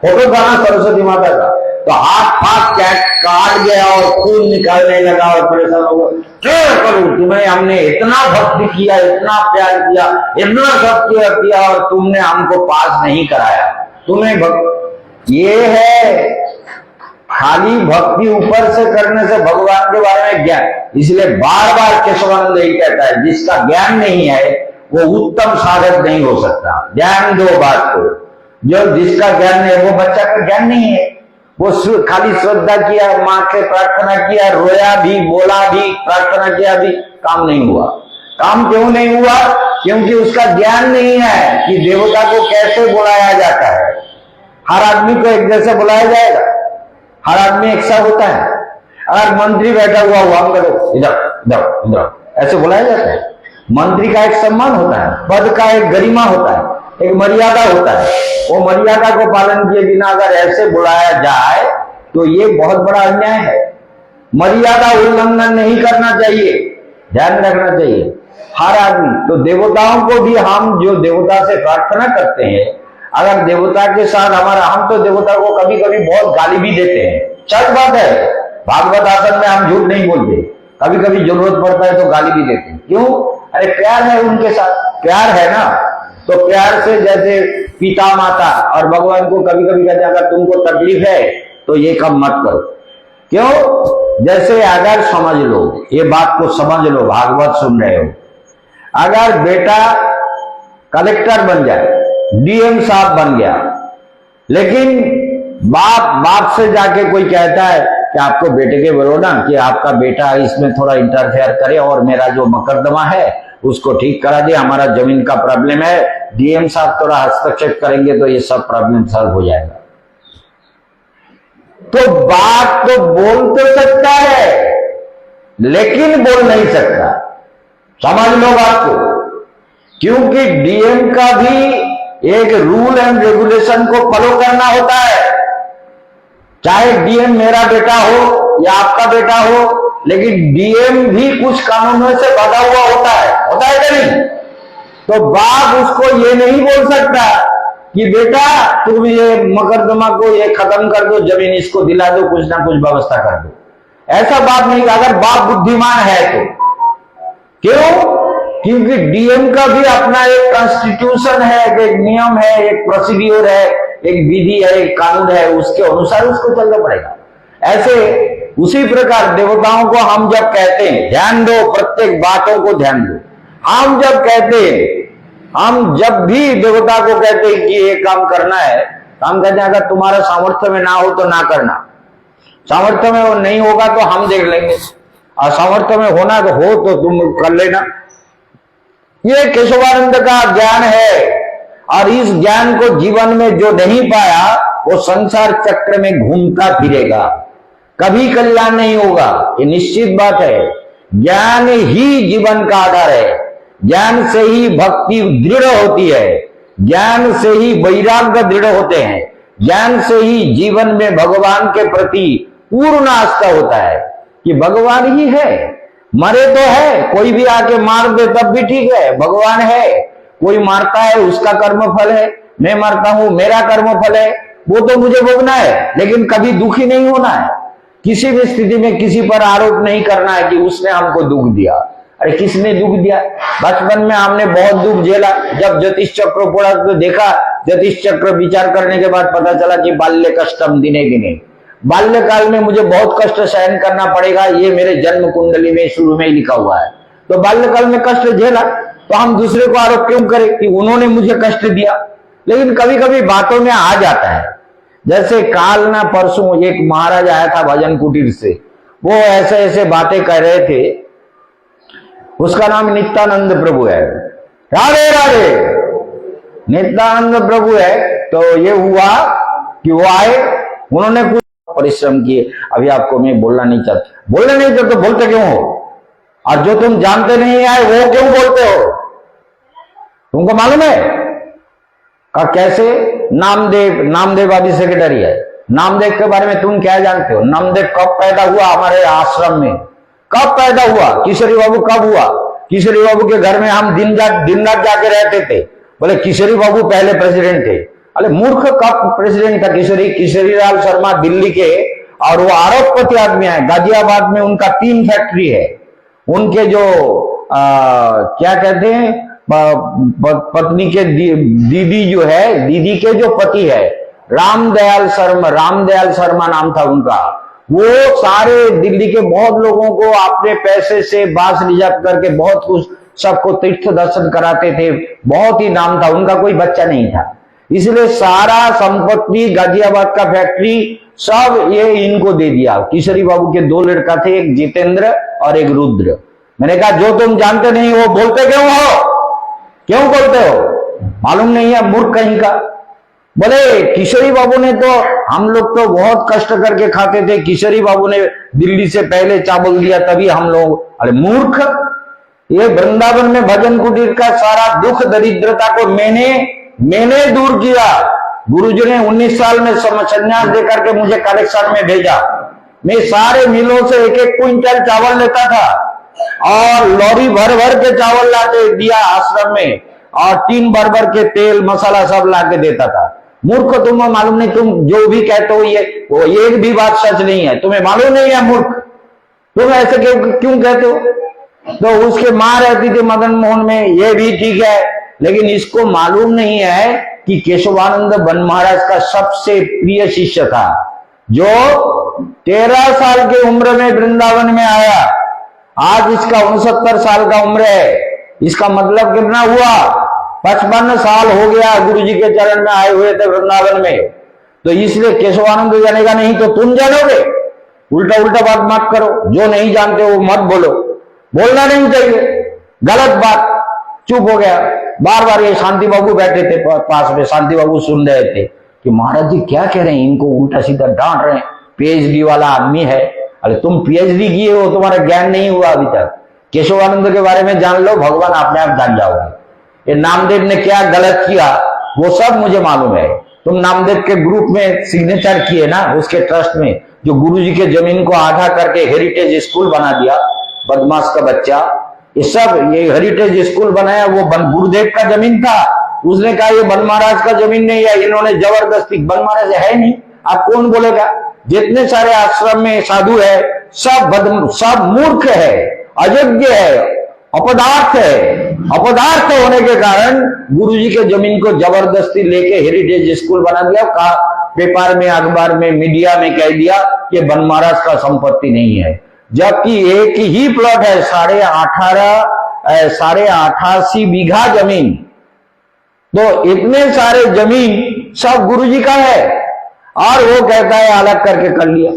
फोटो बना सरस्वती माता का, तो हाथ फाथ काट गया और खून निकालने लगा और परेशान हो गया। क्या करूं, तुम्हें हमने इतना भक्ति किया, इतना प्यार किया, इतना सत्य किया और तुमने हमको पास नहीं कराया। तुम्हें ये है खाली भक्ति ऊपर से करने से भगवान के बारे में ज्ञान। इसलिए बार बार केशवानंद यही कहता है, जिसका ज्ञान नहीं है वो उत्तम साधक नहीं हो सकता। ज्ञान दो बात को, जो जिसका ज्ञान नहीं है वो बच्चा का ज्ञान नहीं है। वो खाली श्रद्धा किया, माँ से प्रार्थना किया, रोया भी, बोला भी, प्रार्थना किया भी, काम नहीं हुआ। काम क्यों नहीं हुआ? क्योंकि उसका ज्ञान नहीं है कि देवता को कैसे बुलाया जाता है। हर आदमी को एक जैसे बुलाया जाएगा? हर आदमी एक सा होता है? अगर मंत्री बैठा हुआ हम करो इधर इधर इधर ऐसे बुलाया जाता है? मंत्री का एक सम्मान होता है, पद का एक गरिमा होता है, एक मर्यादा होता है। वो मर्यादा को पालन किए बिना अगर ऐसे बुलाया जाए तो ये बहुत बड़ा अन्याय है। मर्यादा उल्लंघन नहीं करना चाहिए, ध्यान रखना चाहिए हर आदमी। तो देवताओं को भी हम जो देवता से प्रार्थना करते हैं, अगर देवता के साथ हमारा, हम तो देवता को कभी कभी बहुत गाली भी देते हैं, सच बात है। भागवत आसन में हम झूठ नहीं बोलते, कभी कभी जरूरत पड़ता है तो गाली भी देते हैं। क्यों? अरे प्यार है उनके साथ, प्यार है ना। तो प्यार से, जैसे पिता माता और भगवान को कभी कभी कहते हैं अगर तुमको तकलीफ है तो ये काम मत करो। क्यों? जैसे अगर समझ लो, ये बात को समझ लो, भागवत सुन रहे हो, अगर बेटा कलेक्टर बन जाए, डीएम साहब बन गया, लेकिन बाप से जाके कोई कहता है कि आपको बेटे के बोलो ना कि आपका बेटा इसमें थोड़ा इंटरफेयर करे और मेरा जो मुकदमा है उसको ठीक करा दे, हमारा जमीन का प्रॉब्लम है, डीएम साहब थोड़ा हस्तक्षेप करेंगे तो ये सब प्रॉब्लम सॉल्व हो जाएगा। तो बात तो बोल तो सकता है लेकिन बोल नहीं सकता। समझ लो बात को, क्योंकि डीएम का भी एक रूल एंड रेगुलेशन को फॉलो करना होता है। चाहे डीएम मेरा बेटा हो या आपका बेटा हो, लेकिन डीएम भी कुछ कानूनों से बंधा हुआ होता है कि नहीं? तो बाप उसको ये नहीं बोल सकता कि बेटा तुम ये मुकदमा को ये खत्म कर दो, जमीन इसको दिला दो, कुछ ना कुछ व्यवस्था कर दो। ऐसा बात नहीं। अगर बाप बुद्धिमान है तो क्यों? क्योंकि डीएम का भी अपना एक कॉन्स्टिट्यूशन है, एक नियम है, एक प्रोसीड्यूर है, एक विधि है, एक कानून है, उसके अनुसार उसको चलना पड़ेगा। ऐसे उसी प्रकार देवताओं को हम जब कहते हैं, ध्यान दो, प्रत्येक बातों को ध्यान दो। हम जब कहते हैं, हम जब भी देवता को कहते हैं कि ये काम करना है, तो हम कहते हैं अगर तुम्हारा सामर्थ्य में ना हो तो ना करना, सामर्थ्य में वो नहीं होगा तो हम देख लेंगे, और सामर्थ्य में होना तो हो तो तुम कर लेना। ये केशवानंद का ज्ञान है, और इस ज्ञान को जीवन में जो नहीं पाया वो संसार चक्र में घूमता फिरेगा, कभी कल्याण नहीं होगा। ये निश्चित बात है। ज्ञान ही जीवन का आधार है, ज्ञान से ही भक्ति दृढ़ होती है, ज्ञान से ही वैराग्य दृढ़ होते हैं, ज्ञान से ही जीवन में भगवान के प्रति पूर्ण आस्था होता है कि भगवान ही है। मरे तो है, कोई भी आके मार दे तब भी ठीक है, भगवान है। कोई मारता है उसका कर्म फल है, मैं मरता हूं मेरा कर्म फल है, वो तो मुझे भोगना है, लेकिन कभी दुखी नहीं होना है। किसी भी स्थिति में किसी पर आरोप नहीं करना है कि उसने हमको दुख दिया। अरे किसने दुख दिया? बचपन में हमने बहुत दुख झेला। जब ज्योतिष चक्र पड़ा तो देखा, ज्योतिष चक्र विचार करने के बाद पता चला कि बाल्य कष्टम दिने गिने, बाल्यकाल में मुझे बहुत कष्ट सहन करना पड़ेगा, ये मेरे जन्म कुंडली में शुरू में ही लिखा हुआ है। तो बाल्यकाल में कष्ट झेला, तो हम दूसरे को आरोप क्यों करें कि उन्होंने मुझे कष्ट दिया? लेकिन कभी कभी बातों में आ जाता है। जैसे काल ना परसों एक महाराज आया था भजन कुटीर से, वो ऐसे ऐसे बातें कर रहे थे। उसका नाम नित्यानंद प्रभु है। राधे राधे। नित्यानंद प्रभु है। तो ये हुआ कि वो आए, उन्होंने कुछ परिश्रम किए। अभी आपको मैं बोलना नहीं चाहता, बोलना नहीं चाहते तो बोलते क्यों हो? और जो तुम जानते नहीं आए वो क्यों बोलते हो? तुमको मालूम है का कैसे? नामदेव आदि सेक्रेटरी है। नामदेव के बारे में तुम क्या जानते हो? नामदेव कब पैदा हुआ हमारे आश्रम में, कब पैदा हुआ किशोरी बाबू, कब हुआ किशोरी बाबू के घर में हम दिन रात जाके रहते थे। बोले किशोरी बाबू पहले प्रेसिडेंट थे। अरे मूर्ख, कब प्रेसिडेंट था किशोरी लाल शर्मा दिल्ली के, और वो आरोपपति आदमी है। गाजियाबाद में उनका 3 फैक्ट्री है। उनके जो क्या कहते हैं पत्नी के दीदी जो है, दीदी के जो पति है रामदयाल शर्मा नाम था उनका। वो सारे दिल्ली के बहुत लोगों को अपने पैसे से बास रिजर्व करके बहुत कुछ सबको तीर्थ दर्शन कराते थे। बहुत ही नाम था उनका, कोई बच्चा नहीं था। इसलिए सारा संपत्ति, गाजियाबाद का फैक्ट्री सब ये इनको दे दिया। किशोरी बाबू के 2 लड़का थे, एक जितेंद्र और एक रुद्र। मैंने कहा जो तुम जानते नहीं वो बोलते क्यों हो, क्यों बोलते हो, मालूम नहीं है मूर्ख कहीं का। बोले किशोरी बाबू ने तो, हम लोग तो बहुत कष्ट करके खाते थे, किशोरी बाबू ने दिल्ली से पहले चावल दिया तभी हम लोग। अरे मूर्ख, ये वृंदावन में भजन कुटीर का सारा दुख दरिद्रता को मैंने दूर किया। गुरुजी ने 19 साल में संन्यास देकर के मुझे कलेक्शन में भेजा। मैं सारे मिलों से 1-1 क्विंटल चावल लेता था और लॉरी भर भर के चावल लाके दिया आश्रम में, और 3 भर के तेल मसाला सब लाके देता था। मूर्ख, तुम्हें मालूम नहीं, तुम जो भी कहते हो वो एक भी बात सच नहीं है, तुम्हें मालूम नहीं है मूर्ख, तुम ऐसे क्यों कहते हो। तो उसके मां रहती थी मदन मोहन में, ये भी ठीक है, लेकिन इसको मालूम नहीं है कि केशवानंद वन महाराज का सबसे प्रिय शिष्य था, जो 13 साल की उम्र में वृंदावन में आया। आज इसका 69 साल का उम्र है। इसका मतलब कितना हुआ, 55 साल हो गया गुरुजी के चरण में आए हुए थे वृंदावन में। तो इसलिए केशवानंद जानेगा नहीं तो तुम जानोगे। उल्टा उल्टा बात मत करो, जो नहीं जानते वो मत बोलो, बोलना नहीं चाहिए, गलत बात। चुप हो गया। बार बार ये शांति बाबू बैठे थे पास में, शांति बाबू सुन रहे थे कि महाराज जी क्या कह रहे हैं, इनको उल्टा सीधा डांट रहे हैं, पीएचडी वाला आदमी है। अरे तुम पीएचडी किए हो, तुम्हारा ज्ञान नहीं हुआ अभी तक। केशवानंद के बारे में जान लो, भगवान अपने आप जान जाओगे। ये नामदेव ने क्या गलत किया वो सब मुझे मालूम है। तुम नामदेव के ग्रुप में सिग्नेचर किए ना, उसके ट्रस्ट में, जो गुरुजी के जमीन को आधा करके हेरिटेज स्कूल बना दिया, बदमाश का बच्चा। ये सब ये हेरिटेज स्कूल बनाया वो गुरुदेव का जमीन था। उसने कहा ये बन महाराज का जमीन नहीं है, इन्होंने जबरदस्ती, बन महाराज है नहीं, आप कौन बोलेगा। जितने सारे आश्रम में साधु है सब मूर्ख है, अयोग्य है, अपदार्थ है। अपदार्थ होने के कारण गुरुजी के जमीन को जबरदस्ती लेके हेरिटेज स्कूल बना दिया। कहा पेपर में, अखबार में, मीडिया में कह दिया कि बन महाराज का संपत्ति नहीं है, जबकि एक ही प्लॉट है, 88 बीघा जमीन। तो इतने सारे जमीन सब गुरुजी का है, और वो कहता है अलग करके कर लिया।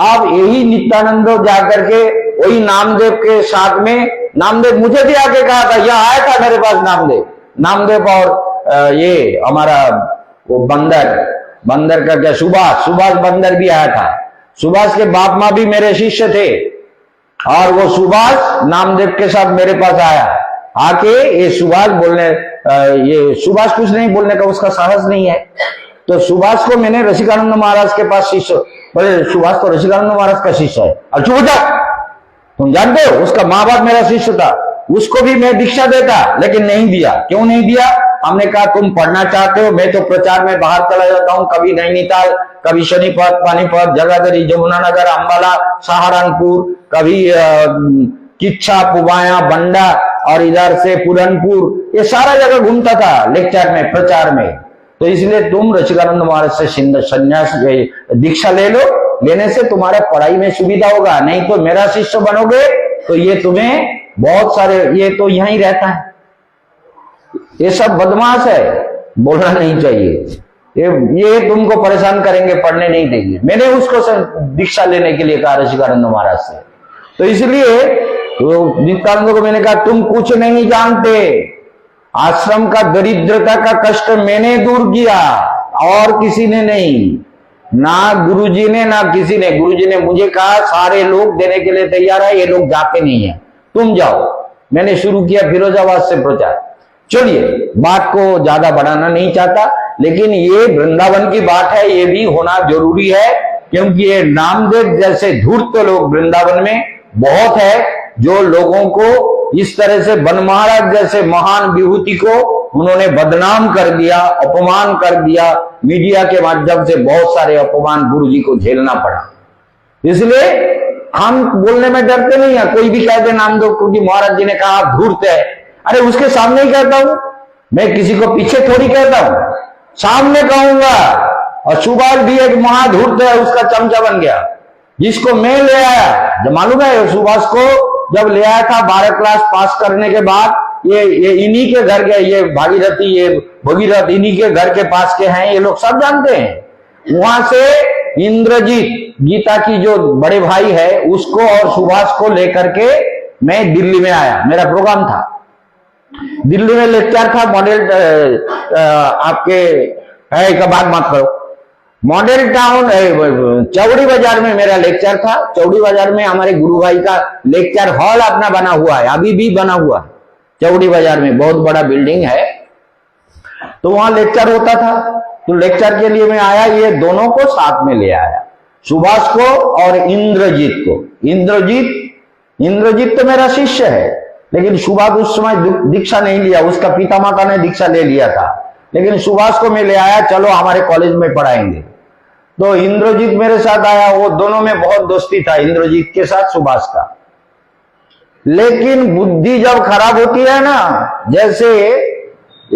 अब यही नित्यानंद जाकर के वही नामदेव के साथ में, नामदेव मुझे भी आके कहा था, यहाँ आया था मेरे पास नामदेव और ये हमारा वो बंदर का क्या, सुभाष बंदर भी आया था। सुभाष के बाप माँ भी मेरे शिष्य थे, और वो सुभाष नामदेव के साथ मेरे पास आया। आके ये सुभाष कुछ नहीं बोलने का उसका साहस नहीं है। तो सुभाष को मैंने रसिकानंद महाराज के पास शिष्य, बोले सुभाष तो रसिकानंद महाराज का शिष्य है। अच्छा बेटा, तुम जानते हो उसका माँ बाप मेरा शिष्य था, उसको भी मैं दीक्षा देता, लेकिन नहीं दिया। क्यों नहीं दिया? हमने कहा तुम पढ़ना चाहते हो, मैं तो प्रचार में बाहर चला जाता हूँ, कभी नैनीताल, कभी शनिपत, पानीपत, जगाधरी, यमुनानगर, अंबाला, सहारनपुर, कभी किच्छा, पुबाया, बंडा, और इधर से पूरनपुर, ये सारा जगह घूमता था लेक्चर में, प्रचार में। तो इसलिए तुम रसिकानंद महाराज से संन्यास दीक्षा ले लो, लेने से तुम्हारे पढ़ाई में सुविधा होगा। नहीं तो मेरा शिष्य बनोगे तो ये तुम्हें बहुत सारे, ये तो यहीं रहता है, ये सब बदमाश है, बोलना नहीं चाहिए, ये तुमको परेशान करेंगे, पढ़ने नहीं देंगे। मैंने उसको दीक्षा लेने के लिए कहा रसिकानंद महाराज से। तो इसलिए तो नित्यानंद को मैंने कहा तुम कुछ नहीं जानते, आश्रम का दरिद्रता का कष्ट मैंने दूर किया, और किसी ने नहीं, ना गुरुजी ने ना किसी ने। गुरुजी ने मुझे कहा सारे लोग देने के लिए तैयार है, ये लोग जाते नहीं है, तुम जाओ। मैंने शुरू किया फिरोजाबाद से प्रचार। चलिए, बात को ज्यादा बढ़ाना नहीं चाहता, लेकिन ये वृंदावन की बात है, ये भी होना जरूरी है, क्योंकि ये नामदेव जैसे धूर्त लोग वृंदावन में बहुत है जो लोगों को इस तरह से बन महाराज जैसे महान विभूति को उन्होंने बदनाम कर दिया, अपमान कर दिया। मीडिया के माध्यम से बहुत सारे अपमान गुरु जी को झेलना पड़ा। इसलिए हम बोलने में डरते नहीं है, कोई भी कहते नाम दो, क्योंकि महाराज जी ने कहा आप धूर्त है। अरे उसके सामने ही कहता हूं, मैं किसी को पीछे थोड़ी कहता हूं, सामने कहूंगा। और सुभाष भी एक महाधूर्त है, उसका चमचा बन गया, जिसको मैं ले आया। जब मालूम है सुभाष को जब ले आया था 12 क्लास पास करने के बाद, ये इन्हीं के घर के, ये भागीरथी, ये भगीरथ इन्हीं के घर के पास के हैं, ये लोग सब जानते हैं। वहां से इंद्रजीत, गीता की जो बड़े भाई है, उसको और सुभाष को लेकर के मैं दिल्ली में आया। मेरा प्रोग्राम था दिल्ली में, लेक्चर था मॉडल आपके एक बात मत करो, मॉडल टाउन चौड़ी बाजार में मेरा लेक्चर था। चौड़ी बाजार में हमारे गुरु भाई का लेक्चर हॉल अपना बना हुआ है, अभी भी बना हुआ है चौड़ी बाजार में, बहुत बड़ा बिल्डिंग है। तो वहां लेक्चर होता था, तो लेक्चर के लिए मैं आया, ये दोनों को साथ में ले आया, सुभाष को और इंद्रजीत को। इंद्रजीत तो मेरा शिष्य है, लेकिन सुभाष उस समय दीक्षा नहीं लिया, उसका पिता माता ने दीक्षा ले लिया था। लेकिन सुभाष को मैं ले आया, चलो हमारे कॉलेज में पढ़ाएंगे। तो इंद्रजीत मेरे साथ आया, वो दोनों में बहुत दोस्ती था, इंद्रजीत के साथ सुभाष का। लेकिन बुद्धि जब खराब होती है ना, जैसे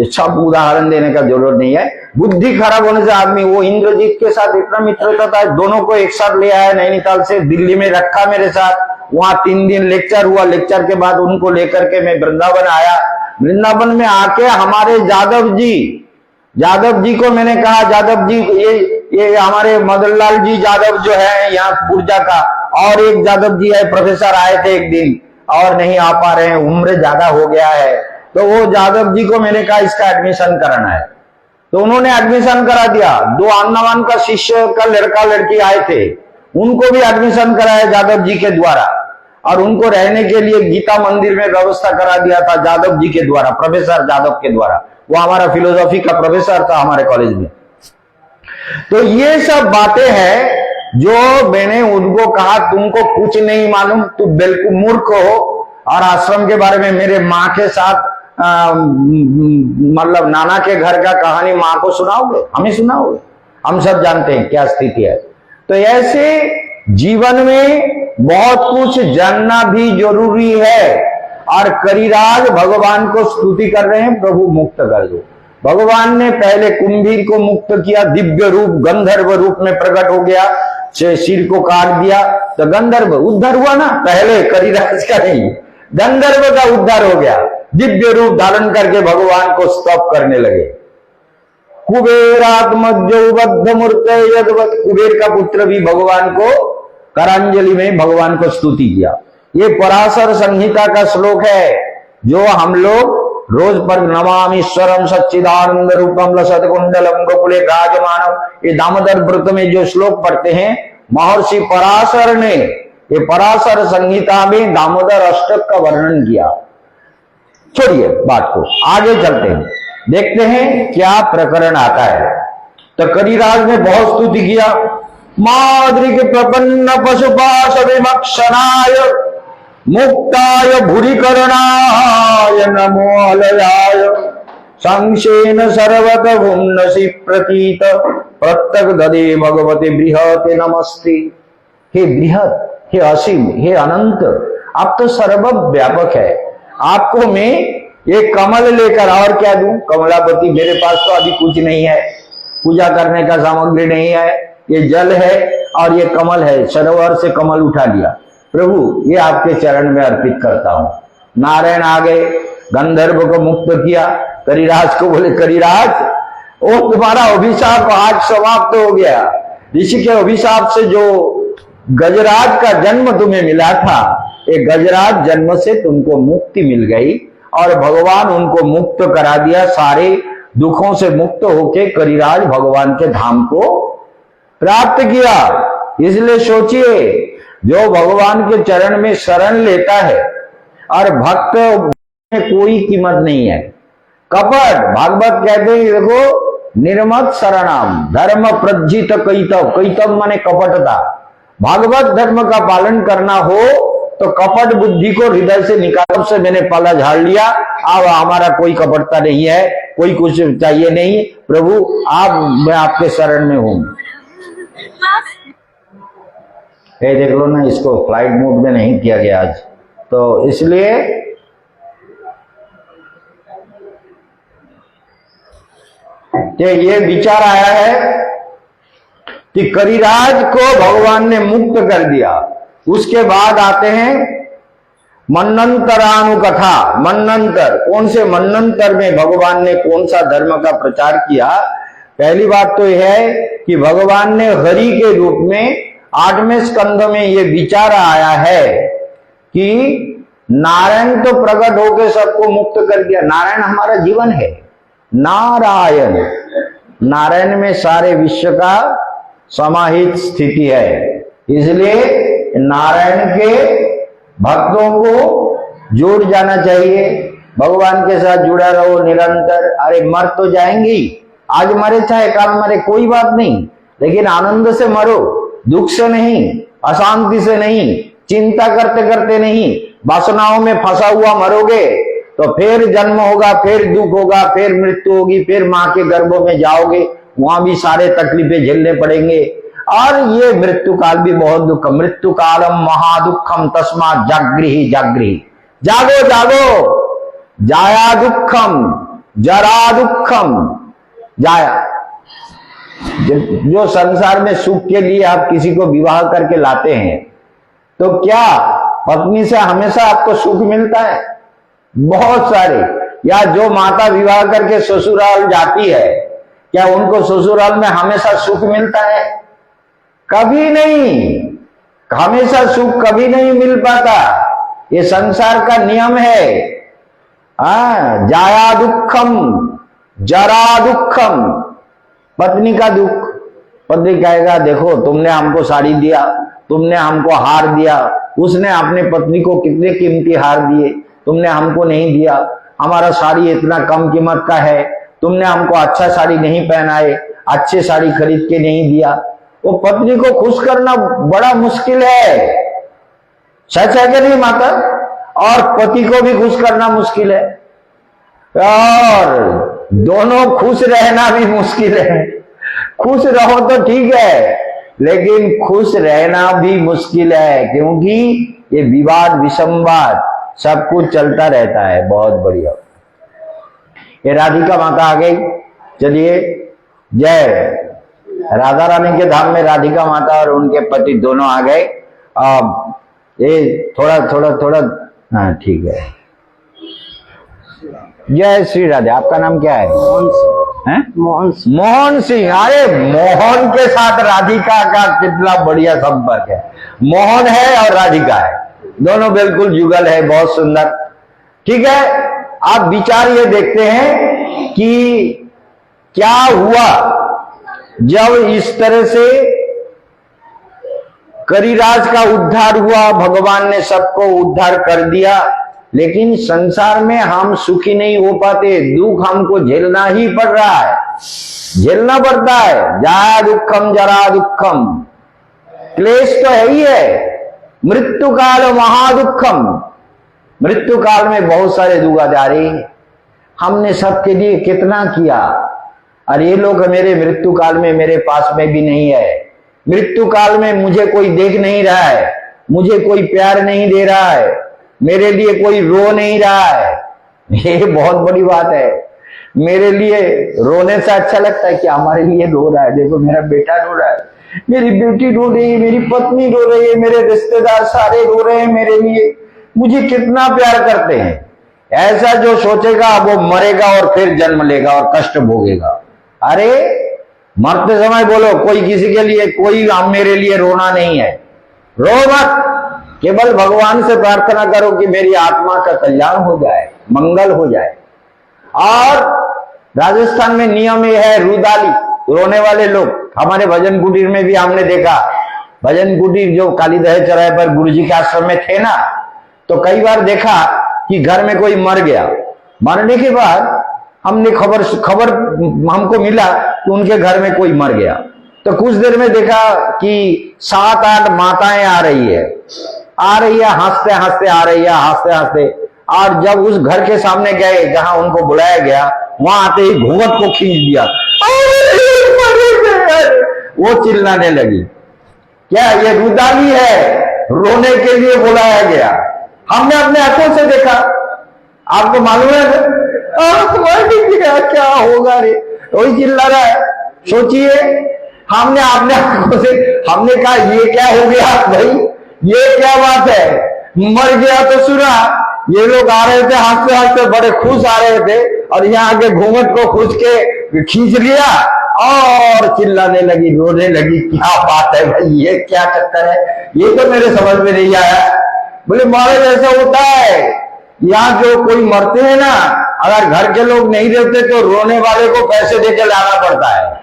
सब उदाहरण देने का जरूरत नहीं है, बुद्धि खराब होने से आदमी, वो इंद्रजीत के साथ इतना मित्रता था, दोनों को एक साथ ले आया नैनीताल से, दिल्ली में रखा मेरे साथ। वहां 3 दिन लेक्चर हुआ, लेक्चर के बाद उनको लेकर के मैं वृंदावन आया। वृंदावन में आके हमारे यादव जी को मैंने कहा, यादव जी ये हमारे मदनलाल जी यादव जो है यहाँ पुरजा का, और एक यादव जी है प्रोफेसर, आए थे एक दिन और नहीं आ पा रहे हैं, उम्र ज्यादा हो गया है। तो वो यादव जी को मैंने कहा इसका एडमिशन कराना है, तो उन्होंने एडमिशन करा दिया। 2 अंडमान का शिष्य का लड़का लड़की आए थे, उनको भी एडमिशन कराया यादव जी के द्वारा, और उनको रहने के लिए गीता मंदिर में व्यवस्था करा दिया था यादव जी के द्वारा, प्रोफेसर यादव के द्वारा। वो हमारा फिलोसॉफी का प्रोफेसर था हमारे कॉलेज में। तो ये सब बातें हैं जो मैंने उनको कहा, तुमको कुछ नहीं मालूम, तुम बिल्कुल मूर्ख हो। और आश्रम के बारे में मेरे माँ के साथ मतलब नाना के घर का कहानी माँ को सुनाओगे, हमें सुनाओगे, हम सब जानते हैं क्या स्थिति है। तो ऐसे जीवन में बहुत कुछ जानना भी जरूरी है। और करिराज भगवान को स्तुति कर रहे हैं, प्रभु मुक्त कर दो। भगवान ने पहले कुंभीर को मुक्त किया, दिव्य रूप गंधर्व रूप में प्रकट हो गया, सिर को काट दिया, तो गंधर्व उद्धार हुआ ना, पहले करिराज का नहीं, गंधर्व का उद्धार हो गया। दिव्य रूप धारण करके भगवान को स्तव करने लगे। कुबेरात्मजौबद्ध मूर्ते यद्वत्, कुबेर का पुत्र भी भगवान को करांजलि में भगवान को स्तुति किया। ये पराशर संहिता का श्लोक है जो हम लोग रोज पर नमामीश्वरम सच्चिदानंद रूपम लसत कुंडलम गोकुले विराजमानम, ये दामोदर व्रत में जो श्लोक पढ़ते हैं, महर्षि पराशर ने ये पराशर संहिता में दामोदर अष्टक का वर्णन किया। छोड़िए बात को, आगे चलते हैं, देखते हैं क्या प्रकरण आता है। तो करिराज ने बहुत स्तुति किया। माद्रिक प्रपन्न पशुपाश विमक्षणाय मुक्ताय भूरिकरणाय नमो अलयाय संशेन सर्वत भुम्नसि प्रतीत प्रत्यक ददे भगवते बृहते नमस्ते। हे बृहत, हे असीम, हे अनंत, आप तो सर्वव्यापक है। आपको मैं ये कमल लेकर और क्या दूं? कमलापति, मेरे पास तो अभी कुछ नहीं है, पूजा करने का सामग्री नहीं है, ये जल है और ये कमल है, सरोवर से कमल उठा लिया। प्रभु ये आपके चरण में अर्पित करता हूं। नारायण आ गए, गंधर्व को मुक्त किया। करिराज को बोले, करिराज वो तुम्हारा अभिशाप आज समाप्त हो गया। ऋषि के अभिशाप से जो गजराज का जन्म तुम्हें मिला था, ये गजराज जन्म से तुमको मुक्ति मिल गई और भगवान उनको मुक्त करा दिया। सारे दुखों से मुक्त होके करिराज भगवान के धाम को प्राप्त किया। इसलिए सोचिए, जो भगवान के चरण में शरण लेता है और भक्त में कोई कीमत नहीं है। कपट, भागवत कहते हैं, देखो, निर्मत शरणाम धर्म प्रज्जित कैतव, कैतव माने कपटता। भागवत धर्म का पालन करना हो तो कपट बुद्धि को हृदय से निकाल से मैंने पाला झाड़ लिया। अब हमारा कोई कपटता नहीं है, कोई कुछ चाहिए नहीं। प्रभु आप, मैं आपके शरण में हूं। ये देख लो ना, इसको फ्लाइट मोड में नहीं किया गया आज, तो इसलिए ये विचार आया है कि करिराज को भगवान ने मुक्त कर दिया। उसके बाद आते हैं मन्वंतरानुकथा। मन्वंतर, कौन से मन्वंतर में भगवान ने कौन सा धर्म का प्रचार किया? पहली बात तो यह है कि भगवान ने हरि के रूप में 8वें स्कंध में ये विचार आया है कि नारायण तो प्रकट होकर सबको मुक्त कर दिया। नारायण हमारा जीवन है। नारायण, नारायण में सारे विश्व का समाहित स्थिति है। इसलिए नारायण के भक्तों को जुड़ जाना चाहिए, भगवान के साथ जुड़ा रहो निरंतर। अरे मर तो जाएंगी, आज मरे चाहे कल मरे कोई बात नहीं, लेकिन आनंद से मरो, दुख से नहीं, अशांति से नहीं, चिंता करते करते नहीं। वासनाओं में फंसा हुआ मरोगे तो फिर जन्म होगा, फिर दुख होगा, फिर मृत्यु होगी, फिर मां के गर्भों में जाओगे, वहां भी सारे तकलीफें झेलने पड़ेंगे। और ये मृत्यु काल भी बहुत दुख। मृत्यु कालम महादुखम तस्मात् जागृहि जागृहि। जागो जागो, जाया दुखम जरा दुखम जाया। जो संसार में सुख के लिए आप किसी को विवाह करके लाते हैं, तो क्या पत्नी से हमेशा आपको सुख मिलता है? बहुत सारे। या जो माता विवाह करके ससुराल जाती है, क्या उनको ससुराल में हमेशा सुख मिलता है? कभी नहीं, हमेशा सुख कभी नहीं मिल पाता। ये संसार का नियम है। जाया दुखम जरा दुखम। पत्नी का दुख, पति कहेगा देखो तुमने हमको साड़ी दिया, तुमने हमको हार दिया, उसने अपने पत्नी को कितने कीमती हार दिए, तुमने हमको नहीं दिया। हमारा साड़ी इतना कम कीमत का है, तुमने हमको अच्छा साड़ी नहीं पहनाए, अच्छे साड़ी खरीद के नहीं दिया। वो पत्नी को खुश करना बड़ा मुश्किल है, सच है कि नहीं माता? और पति को भी खुश करना मुश्किल है, और दोनों खुश रहना भी मुश्किल है। खुश रहो तो ठीक है, लेकिन खुश रहना भी मुश्किल है, क्योंकि ये विवाद विसंवाद सब कुछ चलता रहता है। बहुत बढ़िया। ये राधिका माता आ गई। चलिए, जय राधा रानी के धाम में राधिका माता और उनके पति दोनों आ गए। अब ये थोड़ा थोड़ा थोड़ा, हाँ ठीक है। जय श्री राधे। आपका नाम क्या है? मोहन सिंह। अरे मोहन के साथ राधिका का कितना बढ़िया संपर्क है। मोहन है और राधिका है, दोनों बिल्कुल जुगल है, बहुत सुंदर। ठीक है, आप विचार ये देखते हैं कि क्या हुआ जब इस तरह से करिराज का उद्धार हुआ। भगवान ने सबको उद्धार कर दिया, लेकिन संसार में हम सुखी नहीं हो पाते। दुख हमको झेलना ही पड़ रहा है, झेलना पड़ता है। जाया दुखम जरा दुखम, क्लेश तो है ही है। मृत्यु काल महादुखम, मृत्यु काल में बहुत सारे दुख आ जा रहे हैं। हमने सबके लिए कितना किया, और ये लोग मेरे मृत्यु काल में मेरे पास में भी नहीं है। मृत्यु काल में मुझे कोई देख नहीं रहा है, मुझे कोई प्यार नहीं दे रहा है, मेरे लिए कोई रो नहीं रहा है। ये बहुत बड़ी बात है। मेरे लिए रोने से अच्छा लगता है कि हमारे लिए रो रहा है। देखो मेरा बेटा रो रहा है, मेरी बेटी रो रही है, मेरी पत्नी रो रही है, मेरे रिश्तेदार सारे रो रहे हैं मेरे लिए, मुझे कितना प्यार करते हैं। ऐसा जो सोचेगा वो मरेगा और फिर जन्म लेगा और कष्ट भोगेगा। अरे मरते समय बोलो कोई किसी के लिए, कोई मेरे लिए रोना नहीं है, रो मत। केवल भगवान से प्रार्थना करो कि मेरी आत्मा का कल्याण हो जाए, मंगल हो जाए। और राजस्थान में नियम ये है, रुदाली, रोने वाले लोग। हमारे भजन कुटीर में भी हमने देखा, भजन कुटीर जो कालीदह चौराहे पर गुरुजी के आश्रम में थे ना, तो कई बार देखा कि घर में कोई मर गया। मरने के बाद हमने खबर हमको मिला कि उनके घर में कोई मर गया। तो कुछ देर में देखा कि 7-8 माताएं आ रही है। आ रही है, हंसते हंसते आ रही है, हंसते हंसते। और जब उस घर के सामने गए जहां उनको बुलाया गया, वहां आते ही घूंघट को खींच दिया, वो चिल्लाने लगी। क्या ये रुदाली है? रोने के लिए बुलाया गया। हमने अपने आंखों से देखा, आपको मालूम है क्या होगा रे, वही चिल्ला रहा है। सोचिए, हमने अपने आंखों से हमने कहा ये क्या हो गया भाई, ये क्या बात है? मर गया तो सुना, ये लोग आ रहे थे हंसते हंसते, बड़े खुश आ रहे थे, और यहाँ आके घूंघट को खींच लिया और चिल्लाने लगी, रोने लगी। क्या बात है भाई, ये क्या चक्कर है? ये तो मेरे समझ में नहीं आया। बोले महाराज ऐसा होता है, यहाँ जो कोई मरते हैं ना, अगर घर के लोग नहीं रहते तो रोने वाले को पैसे देकर लाना पड़ता है।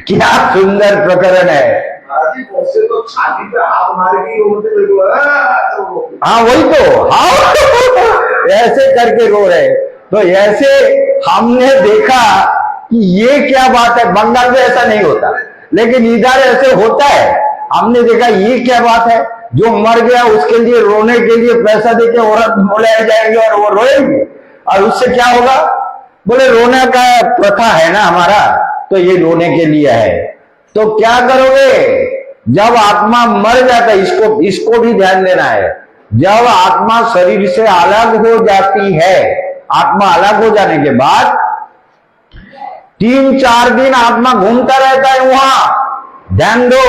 क्या सुंदर प्रकरण है। तो छाती पे हाथ मार के हाँ वही तो, हाँ ऐसे करके रो रहे। तो ऐसे हमने देखा कि ये क्या बात है। बंगाल में ऐसा नहीं होता, लेकिन इधर ऐसे होता है। हमने देखा ये क्या बात है, जो मर गया उसके लिए रोने के लिए पैसा देके औरत बुलाए जाएंगे और वो रोएंगे, और उससे क्या होगा? बोले रोने का प्रथा है ना हमारा, तो ये रोने के लिए है। तो क्या करोगे जब आत्मा मर जाता है? इसको भी ध्यान देना है। जब आत्मा शरीर से अलग हो जाती है, आत्मा अलग हो जाने के बाद 3-4 दिन आत्मा घूमता रहता है वहां, ध्यान दो।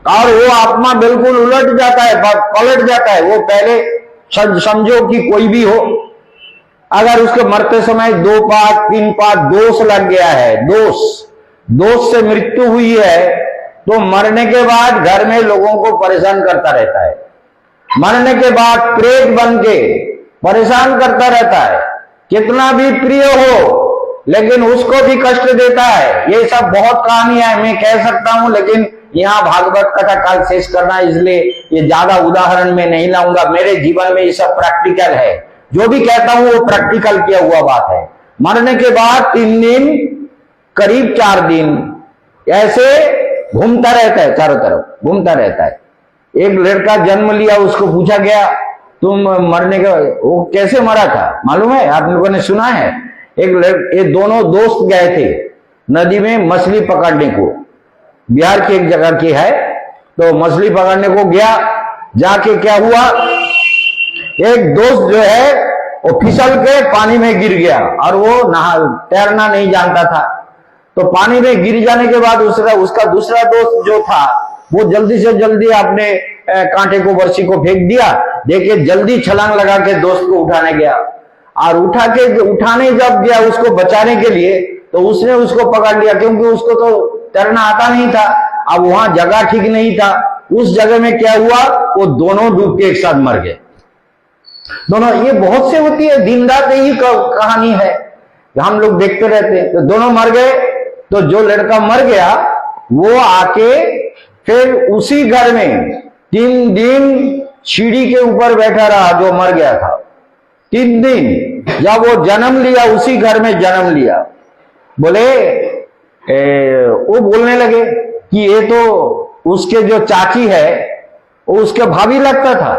और वो आत्मा बिल्कुल उलट जाता है, पलट जाता है। वो पहले समझो कि कोई भी हो, अगर उसके मरते समय 2 पाक 3 पाक दोष लग गया है, दोष से मृत्यु हुई है, तो मरने के बाद घर में लोगों को परेशान करता रहता है। मरने के बाद प्रेत बन के परेशान करता रहता है। कितना भी प्रिय हो लेकिन उसको भी कष्ट देता है। ये सब बहुत कहानियां है, मैं कह सकता हूं, लेकिन यहाँ भागवत कथा काल शेष करना, इसलिए ये ज्यादा उदाहरण में नहीं लाऊंगा। मेरे जीवन में ये सब प्रैक्टिकल है, जो भी कहता हूं वो प्रैक्टिकल किया हुआ बात है। मरने के बाद 3 दिन, करीब 4 दिन ऐसे घूमता रहता है, चारों तरफ घूमता रहता है। एक लड़का जन्म लिया, उसको पूछा गया तुम मरने के, वो कैसे मरा था मालूम है? आप लोगों ने सुना है? ये दोनों दोस्त गए थे नदी में मछली पकड़ने को, बिहार की एक जगह की है। तो मछली पकड़ने को गया, जाके क्या हुआ, एक दोस्त जो है वो फिसल के पानी में गिर गया, और वो तैरना नहीं जानता था। तो पानी में गिर जाने के बाद उसका दूसरा दोस्त जो था, वो जल्दी से जल्दी अपने कांटे को, बरसी को फेंक दिया। देखिए जल्दी छलांग लगा के दोस्त को उठाने गया, और उठाने जब गया उसको बचाने के लिए, तो उसने उसको पकड़ लिया, क्योंकि उसको तो तैरना आता नहीं था। अब वहां जगह ठीक नहीं था, उस जगह में क्या हुआ, वो दोनों डूब के एक साथ मर गए दोनों। ये बहुत से होती है, दिन रात यही कहानी है, हम लोग देखते रहते हैं। तो दोनों मर गए। तो जो लड़का मर गया वो आके फिर उसी घर में 3 दिन सीढ़ी के ऊपर बैठा रहा, जो मर गया था 3 दिन। जब वो जन्म लिया, उसी घर में जन्म लिया, बोले वो बोलने लगे कि ये तो उसके जो चाची है वो उसके भाभी लगता था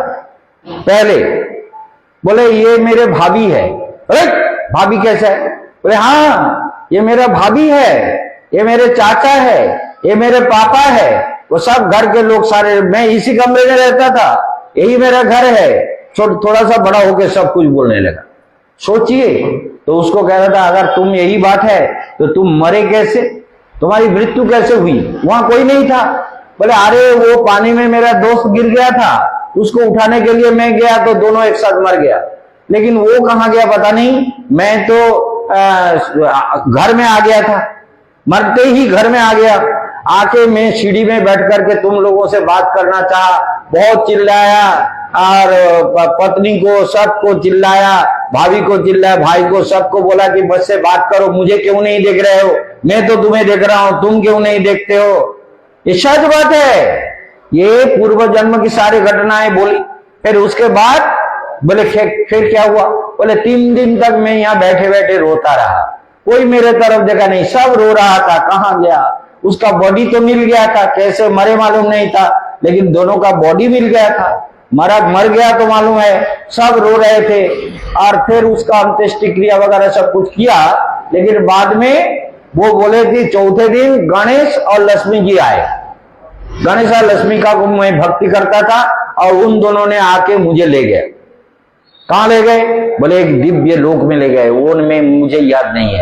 पहले। बोले ये मेरे भाभी है। अरे भाभी कैसा है? बोले हाँ ये मेरा भाभी है, ये मेरे चाचा है, ये मेरे पापा है। वो सब घर के लोग सारे, मैं इसी कमरे में रहता था, यही मेरा घर है। थोड़ा सा बड़ा होके सब कुछ बोलने लगा। सोचिए, तो उसको कह रहा था अगर तुम यही बात है तो तुम मरे कैसे, तुम्हारी मृत्यु कैसे हुई? वहां कोई नहीं था। बोले अरे वो पानी में मेरा दोस्त गिर गया था, उसको उठाने के लिए मैं गया तो दोनों एक साथ मर गया। लेकिन वो कहाँ गया पता नहीं, मैं तो घर में आ गया था, मरते ही घर में आ गया। आके मैं सीढ़ी में बैठ करके तुम लोगों से बात करना चाहा, बहुत चिल्लाया, और पत्नी को सबको चिल्लाया, भाभी को चिल्लाया, भाई को, सबको बोला कि बस से बात करो, मुझे क्यों नहीं देख रहे हो, मैं तो तुम्हें देख रहा हूं, तुम क्यों नहीं देखते हो? ये सच बात है, ये पूर्व जन्म की सारी घटनाएं बोली। फिर उसके बाद बोले फिर क्या हुआ? बोले 3 दिन तक मैं यहाँ बैठे बैठे रोता रहा, कोई मेरे तरफ देखा नहीं, सब रो रहा था, कहाँ गया? उसका बॉडी तो मिल गया था, कैसे मरे मालूम नहीं था, लेकिन दोनों का बॉडी मिल गया था। मर गया तो मालूम है, सब रो रहे थे। और फिर उसका अंत्येष्टि क्रिया वगैरह सब कुछ किया, लेकिन बाद में वो बोले कि चौथे दिन गणेश और लक्ष्मी जी आए। गणेश और लक्ष्मी का मैं भक्ति करता था और उन दोनों ने आके मुझे ले गए। कहाँ ले गए? बोले एक दिव्य लोक में ले गए। वो में मुझे याद नहीं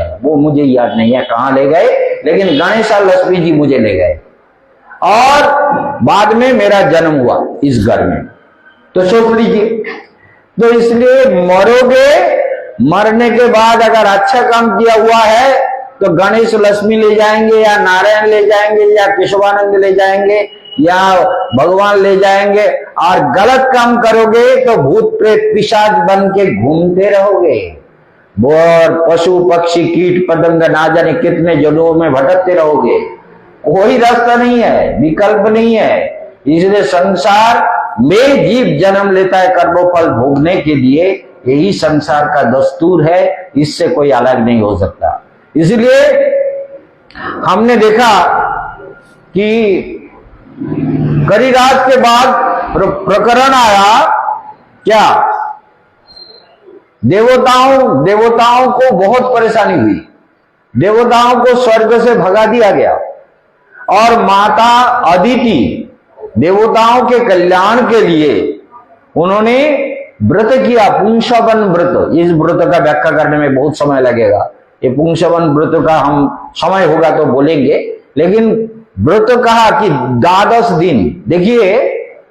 है, कहाँ ले गए, लेकिन गणेश और लक्ष्मी जी मुझे ले गए। और बाद में मेरा जन्म हुआ इस घर में। तो सोच लीजिए, तो इसलिए मरोगे, मरने के बाद अगर अच्छा काम किया हुआ है तो गणेश लक्ष्मी ले जाएंगे, या नारायण ले जाएंगे, या केशवानंद ले जाएंगे, या भगवान ले जाएंगे। और गलत काम करोगे तो भूत प्रेत पिशाच बन के घूमते रहोगे, और पशु पक्षी कीट पतंग ना जाने कितने जन्मों में भटकते रहोगे। कोई रास्ता नहीं है, विकल्प नहीं है। इसलिए संसार में जीव जन्म लेता है कर्मफल भोगने के लिए, यही संसार का दस्तूर है, इससे कोई अलग नहीं हो सकता। इसलिए हमने देखा कि करिराज के बाद प्रकरण आया क्या, देवताओं को बहुत परेशानी हुई, देवताओं को स्वर्ग से भगा दिया गया। और माता अदिति देवताओं के कल्याण के लिए उन्होंने व्रत किया, पुंसवन व्रत। इस व्रत का व्याख्या करने में बहुत समय लगेगा, ये पुंसवन व्रत का हम समय होगा तो बोलेंगे। लेकिन व्रत कहा कि 12 दिन, देखिए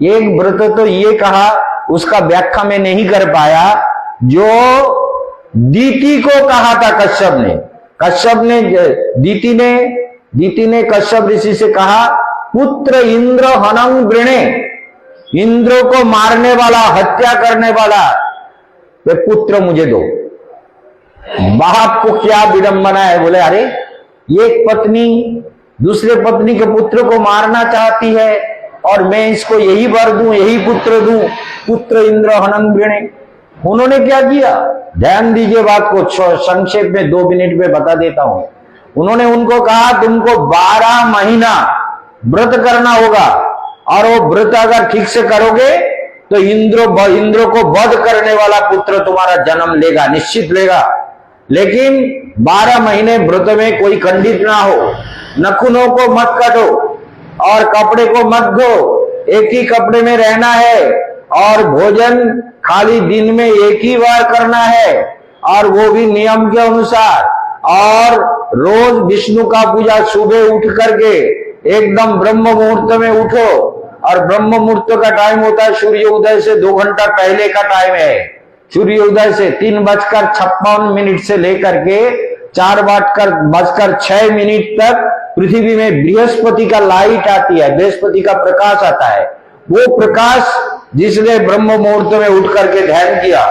एक व्रत तो ये कहा, उसका व्याख्या में नहीं कर पाया। जो दीति को कहा था दीति ने कश्यप ऋषि से कहा, पुत्र इंद्र हनंग वृणे, इंद्र को मारने वाला, हत्या करने वाला वे पुत्र मुझे दो। बाप को क्या विडंबना है, बोले अरे एक पत्नी दूसरे पत्नी के पुत्र को मारना चाहती है और मैं इसको यही वर दूं, यही पुत्र दूं, पुत्र इंद्र हनन वृणे। उन्होंने क्या किया, ध्यान दीजिए बात को, संक्षेप में 2 मिनट में बता देता हूं। उन्होंने उनको कहा तुमको 12 महीना व्रत करना होगा, और वो व्रत अगर ठीक से करोगे तो इंद्र को वध करने वाला पुत्र तुम्हारा जन्म लेगा, निश्चित लेगा। लेकिन 12 महीने व्रत में कोई खंडित ना हो, नखूनों को मत काटो और कपड़े को मत धो, एक ही कपड़े में रहना है, और भोजन खाली दिन में एक ही बार करना है, और वो भी नियम के अनुसार। और रोज विष्णु का पूजा सुबह उठ करके एकदम ब्रह्म मुहूर्त में उठो, और ब्रह्म मुहूर्त का टाइम होता है सूर्य उदय से 2 घंटा पहले का टाइम है। सूर्य उदय से 3:56 से लेकर के 4:06 तक पृथ्वी में बृहस्पति का लाइट आती है, बृहस्पति का प्रकाश आता है। वो प्रकाश जिसने ब्रह्म मुहूर्त में उठ करके ध्यान किया,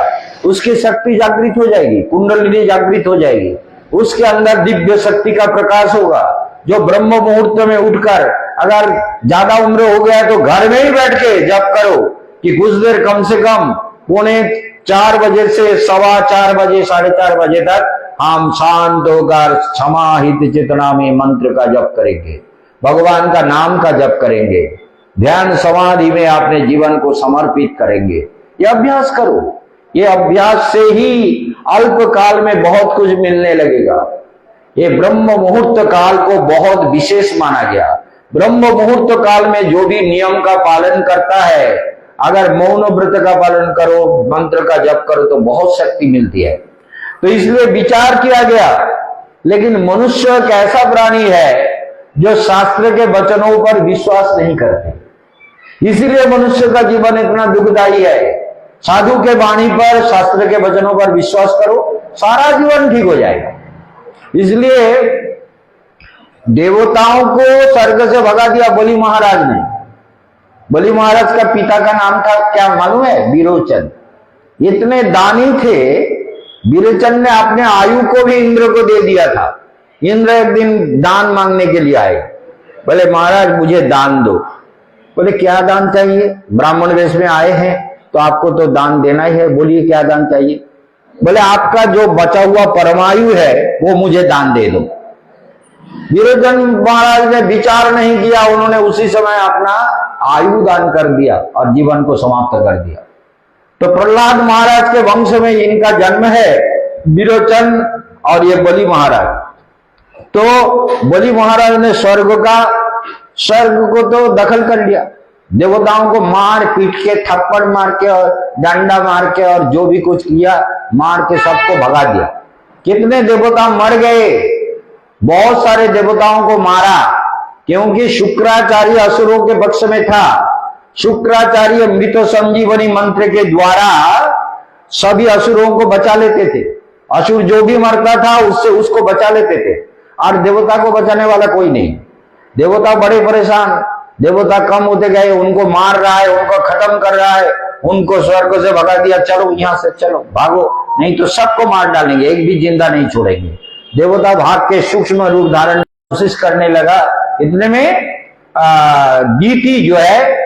उसकी शक्ति जागृत हो जाएगी, कुंडलिनी जागृत हो जाएगी, उसके अंदर दिव्य शक्ति का प्रकाश होगा। जो ब्रह्म मुहूर्त में उठकर, अगर ज्यादा उम्र हो गया तो घर में ही बैठ के जप करो कि कुछ देर कम से कम 3:45 बजे से 4:15 बजे 4:30 बजे तक हम शांत होकर समाहित चेतना में मंत्र का जप करेंगे, भगवान का नाम का जप करेंगे, ध्यान समाधि में अपने जीवन को समर्पित करेंगे। ये अभ्यास करो, ये अभ्यास से ही अल्प काल में बहुत कुछ मिलने लगेगा। ये ब्रह्म मुहूर्त काल को बहुत विशेष माना गया। ब्रह्म मुहूर्त काल में जो भी नियम का पालन करता है, अगर मौन व्रत का पालन करो, मंत्र का जप करो तो बहुत शक्ति मिलती है। तो इसलिए विचार किया गया। लेकिन मनुष्य एक ऐसा प्राणी है जो शास्त्र के वचनों पर विश्वास नहीं करते, इसीलिए मनुष्य का जीवन इतना दुखदायी है। साधु के वाणी पर, शास्त्र के वचनों पर विश्वास करो, सारा जीवन ठीक हो जाएगा। इसलिए देवताओं को स्वर्ग से भगा दिया बलि महाराज ने। बलि महाराज का पिता का नाम था क्या मालूम है? विरोचन। इतने दानी थे, विरोचन ने अपने आयु को भी इंद्र को दे दिया था। इंद्र एक दिन दान मांगने के लिए आए, बोले महाराज मुझे दान दो। बोले क्या दान चाहिए? ब्राह्मण वेश में आए हैं तो आपको तो दान देना ही है, बोलिए क्या दान चाहिए? बोले आपका जो बचा हुआ परमायु है वो मुझे दान दे दो। विरोचन महाराज ने विचार नहीं किया, उन्होंने उसी समय अपना आयु दान कर दिया और जीवन को समाप्त कर दिया। तो प्रहलाद महाराज के वंश में इनका जन्म है, विरोचन और ये बलि महाराज। तो बलि महाराज ने स्वर्ग को तो दखल कर लिया, देवताओं को मार पीट के, थप्पड़ मार के और डंडा मार के और जो भी कुछ किया मार के सबको भगा दिया। कितने देवता मर गए, बहुत सारे देवताओं को मारा, क्योंकि शुक्राचार्य असुरों के पक्ष में था। शुक्राचार्य मृत संजीवनी मंत्र के द्वारा सभी असुरों को बचा लेते थे। असुर जो भी मरता था उससे उसको बचा लेते थे, और देवता को बचाने वाला कोई नहीं। देवता बड़े परेशान, देवता कम होते गए, उनको मार रहा है, उनको खत्म कर रहा है, उनको स्वर्ग से भगा दिया, चलो यहां से चलो भागो, नहीं तो सबको मार डालेंगे, एक भी जिंदा नहीं छोड़ेंगे। देवता भाग के सूक्ष्म रूप धारण कोशिश करने लगा। इतने में दीति जो है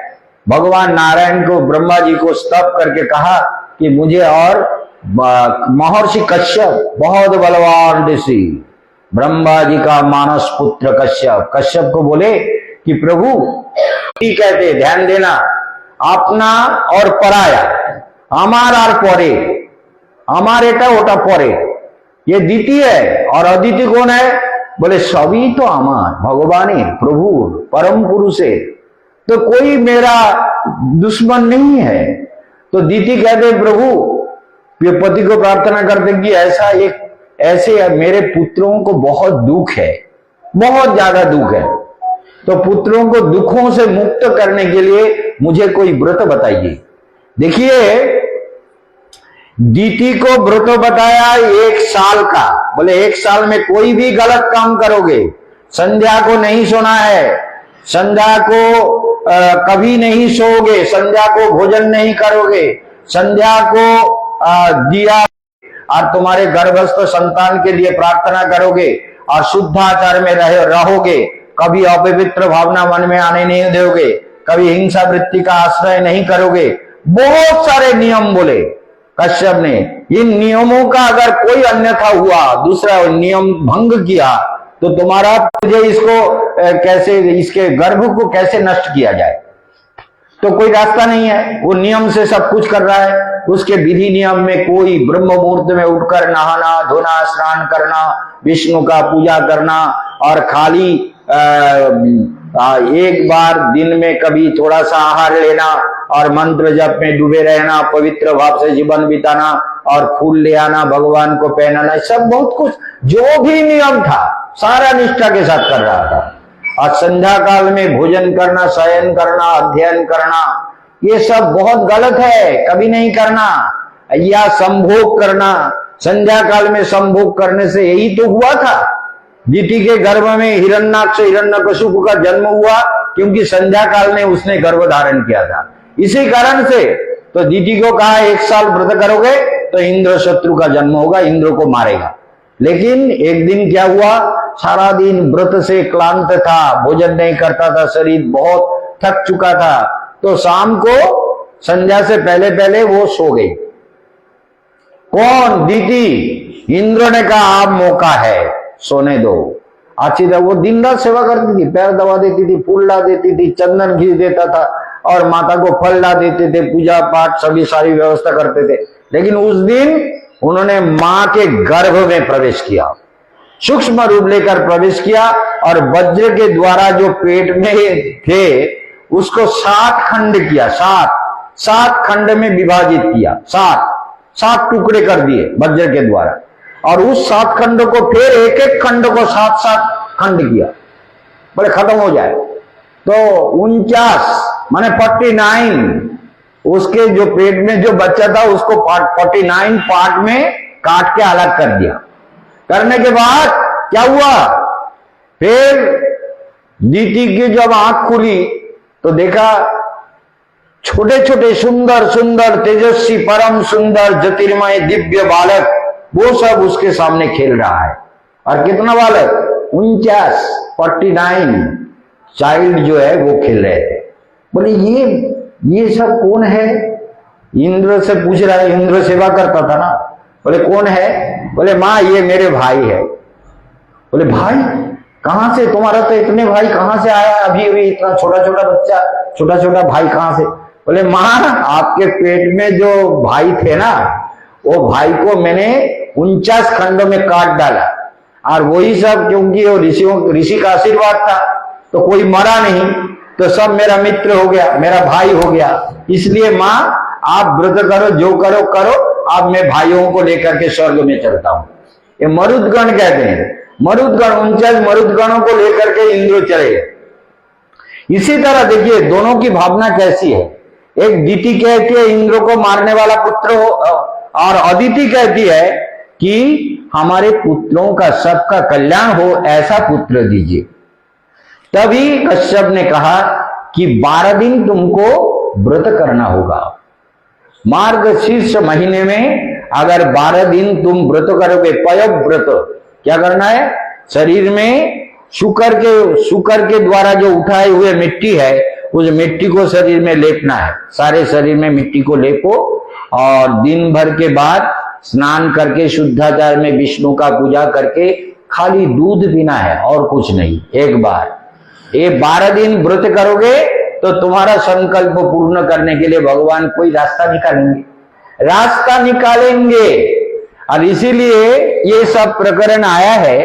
भगवान नारायण को, ब्रह्मा जी को स्तप करके कहा कि मुझे, और महर्षि कश्यप बहुत बलवान ऋषि, ब्रह्मा जी का मानस पुत्र कश्यप को बोले कि प्रभु की कहते, ध्यान देना, अपना और पराया, अमार और परे, अमार एटा ओटा परे, ये द्वितीय है और अद्वितीय कौन है? बोले सभी तो अमार, भगवान है, प्रभु परम पुरुष है, तो कोई मेरा दुश्मन नहीं है। तो दीति कहते प्रभु, पति को प्रार्थना करते कि ऐसे मेरे पुत्रों को बहुत दुख है, बहुत ज्यादा दुख है, तो पुत्रों को दुखों से मुक्त करने के लिए मुझे कोई व्रत बताइए। देखिए दीति को व्रत बताया 1 साल का। बोले 1 साल में कोई भी गलत काम करोगे, संध्या को नहीं सोना है, संध्या को कभी नहीं सोओगे, संध्या को भोजन नहीं करोगे, संध्या को दिया और तुम्हारे गर्भस्थ संतान के लिए प्रार्थना करोगे और शुद्ध आचार में रहोगे, कभी अपवित्र भावना मन में आने नहीं दोगे, कभी हिंसा वृत्ति का आश्रय नहीं करोगे। बहुत सारे नियम बोले कश्यप ने। इन नियमों का अगर कोई अन्यथा हुआ, दूसरा नियम भंग किया, तो तुम्हारा मुझे इसको कैसे, इसके गर्भ को कैसे नष्ट किया जाए, तो कोई रास्ता नहीं है। वो नियम से सब कुछ कर रहा है, उसके विधि नियम में कोई ब्रह्म मुहूर्त में उठकर नहाना धोना, स्नान करना, विष्णु का पूजा करना, और खाली एक बार दिन में कभी थोड़ा सा आहार लेना और मंत्र जप में डूबे रहना, पवित्र भाव से जीवन बिताना और फूल ले आना, भगवान को पहनाना, सब बहुत कुछ जो भी नियम था सारा निष्ठा के साथ कर रहा था। और संध्या काल में भोजन करना, शयन करना, अध्ययन करना, ये सब बहुत गलत है, कभी नहीं करना। या संभोग करना, संध्या काल में संभोग करने से यही तो हुआ था, दीति के गर्भ में हिरण्याक्ष हिरण्यकशिपु का जन्म हुआ, क्योंकि संध्या काल में उसने गर्भ धारण किया था। इसी कारण से तो दीति को कहा 1 साल व्रत करोगे तो इंद्र शत्रु का जन्म होगा, इंद्र को मारेगा। लेकिन एक दिन क्या हुआ, सारा दिन व्रत से क्लांत था, भोजन नहीं करता था, शरीर बहुत थक चुका था, तो शाम को संध्या से पहले पहले वो सो गई। कौन? दीति। इंद्र ने कहा अब मौका है, सोने दो। अच्छी तरह वो दिन रात सेवा करती थी, पैर दबा देती थी, फूल ला देती थी, चंदन घिस देता था और माता को फल ला देते थे, पूजा पाठ सभी सारी व्यवस्था करते थे। लेकिन उस दिन उन्होंने मां के गर्भ में प्रवेश किया, सूक्ष्म रूप लेकर प्रवेश किया, और वज्र के द्वारा जो पेट में थे उसको 7 खंड किया, 7 खंड में विभाजित किया, 7 टुकड़े कर दिए वज्र के द्वारा, और उस 7 खंड को फिर एक एक खंड को 7 खंड किया, बोले खत्म हो जाए। तो 49 माने 49, उसके जो पेट में जो बच्चा था उसको 49 पार्ट में काट के अलग कर दिया। करने के बाद क्या हुआ, फिर दीति की जब आंख खुली तो देखा छोटे छोटे सुंदर सुंदर तेजस्वी परम सुंदर ज्योतिर्मय दिव्य बालक, वो सब उसके सामने खेल रहा है। और कितना बालक? 49 चाइल्ड जो है वो खेल रहे थे। बोले ये सब कौन है? इंद्र से पूछ रहा है, इंद्र सेवा करता था ना। बोले कौन है? बोले माँ ये मेरे भाई है। बोले भाई? कहां से तुम्हारा तो इतने भाई कहां से आया, अभी अभी इतना छोटा छोटा बच्चा, छोटा छोटा भाई कहां से? बोले मां, आपके पेट में जो भाई थे ना, वो भाई को मैंने 49 खंडों में काट डाला, और वही सब, क्योंकि वो ऋषि का आशीर्वाद था, तो कोई मरा नहीं, तो सब मेरा मित्र हो गया, मेरा भाई हो गया। इसलिए मां, आप व्रत करो, जो करो करो, अब मैं भाइयों को लेकर के स्वर्ग में चलता हूं। ये मरुदगण कहते हैं, मरुदगण 49 मरुदगणों को लेकर के इंद्र चले गए। इसी तरह देखिए दोनों की भावना कैसी है। एक दीति कहती है इंद्र को मारने वाला पुत्र हो, और अदिति कहती है कि हमारे पुत्रों का सबका कल्याण हो, ऐसा पुत्र दीजिए। तभी कश्यप ने कहा कि 12 दिन तुमको व्रत करना होगा। मार्गशीर्ष महीने में अगर 12 दिन तुम व्रत करोगे, पयव्रत, क्या करना है? शरीर में शुकर के द्वारा जो उठाए हुए मिट्टी है, उस मिट्टी को शरीर में लेपना है। सारे शरीर में मिट्टी को लेपो, और दिन भर के बाद स्नान करके शुद्धाचार में विष्णु का पूजा करके खाली दूध पीना है और कुछ नहीं। एक बार ये 12 दिन व्रत करोगे तो तुम्हारा संकल्प पूर्ण करने के लिए भगवान कोई रास्ता निकालेंगे। और इसीलिए ये सब प्रकरण आया है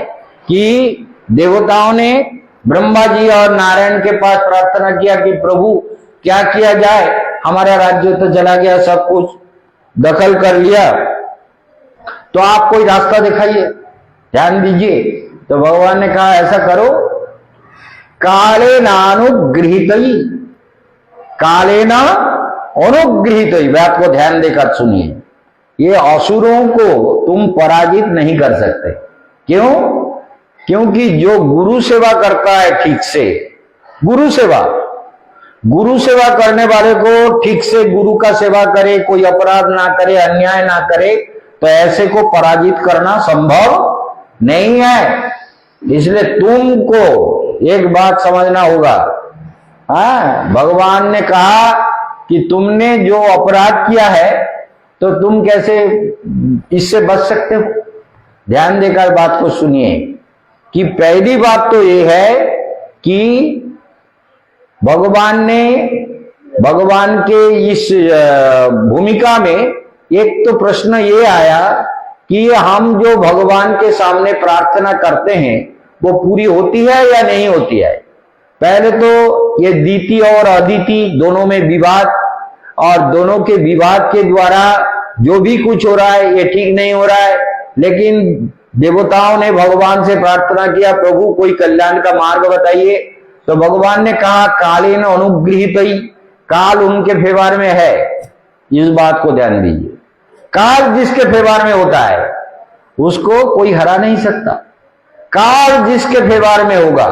कि देवताओं ने ब्रह्मा जी और नारायण के पास प्रार्थना किया कि प्रभु क्या किया जाए, हमारा राज्य तो चला गया, सब कुछ दखल कर लिया, तो आप कोई रास्ता दिखाइए, ध्यान दीजिए। तो भगवान ने कहा ऐसा करो, काले नानुगृहीतई, काले ना अनुगृहीतई, बात को ध्यान देकर सुनिए। ये असुरों को तुम पराजित नहीं कर सकते। क्यों? क्योंकि जो गुरु सेवा करता है ठीक से, गुरु सेवा करने वाले को ठीक से गुरु का सेवा करे, कोई अपराध ना करे, अन्याय ना करे, तो ऐसे को पराजित करना संभव नहीं है। इसलिए तुमको एक बात समझना होगा। भगवान ने कहा कि तुमने जो अपराध किया है तो तुम कैसे इससे बच सकते हो। ध्यान देकर बात को सुनिए कि पहली बात तो ये है कि भगवान के इस भूमिका में एक तो प्रश्न ये आया कि हम जो भगवान के सामने प्रार्थना करते हैं वो पूरी होती है या नहीं होती है। पहले तो ये दीति और अदिति दोनों में विवाद, और दोनों के विवाद के द्वारा जो भी कुछ हो रहा है ये ठीक नहीं हो रहा है। लेकिन देवताओं ने भगवान से प्रार्थना किया, प्रभु कोई कल्याण का मार्ग बताइए। तो भगवान ने कहा कालेन अनुगृहीतई, काल उनके फेवर में है। इस बात को ध्यान दीजिए, काल जिसके फेवर में होता है उसको कोई हरा नहीं सकता। काल जिसके फेवर में होगा,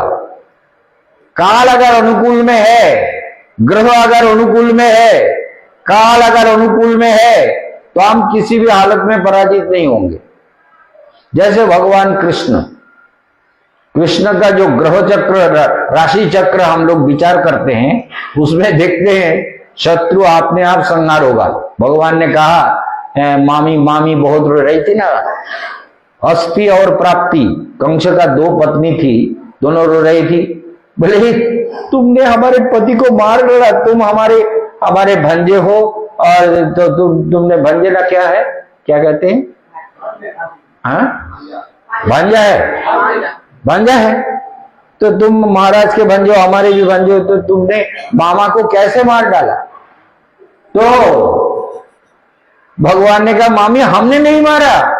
काल अगर अनुकूल में है, ग्रह अगर अनुकूल में है, काल अगर अनुकूल में है, तो हम किसी भी हालत में पराजित नहीं होंगे। जैसे भगवान कृष्ण का जो ग्रह चक्र, राशि चक्र हम लोग विचार करते हैं, उसमें देखते हैं शत्रु अपने आप संहार होगा। भगवान ने कहा मामी बहुत रो रही थी ना, अस्थि और प्राप्ति, कंस का 2 पत्नी थी, दोनों रो रही थी। बोले तुमने हमारे पति को मार डाला, तुम हमारे भंजे हो, और तो तुमने भंजे ना क्या है, क्या कहते हैं, भांजा है, तो तुम महाराज के भंजे हो, हमारे भी भंजे हो, तो तुमने मामा को कैसे मार डाला। तो भगवान ने कहा मामी हमने नहीं मारा,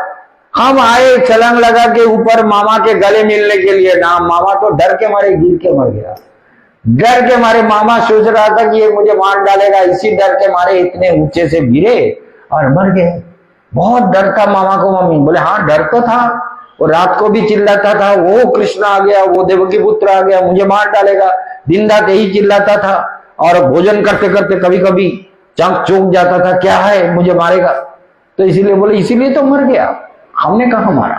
हम आए छलांग लगा के ऊपर मामा के गले मिलने के लिए ना, मामा तो डर के मारे गिर के मर गया। डर के मारे मामा सोच रहा था कि ये मुझे मार डालेगा, इसी डर के मारे इतने ऊंचे से गिरे और मर गए। बहुत डर था मामा को। मम्मी बोले हाँ डर तो था, वो रात को भी चिल्लाता था, वो कृष्ण आ गया, वो देवकी पुत्र आ गया, मुझे मार डालेगा, दिन रात यही चिल्लाता था। और भोजन करते करते कभी कभी चंक चौंक जाता था, क्या है मुझे मारेगा। तो इसीलिए बोले इसीलिए तो मर गया, हमने कहा मारा।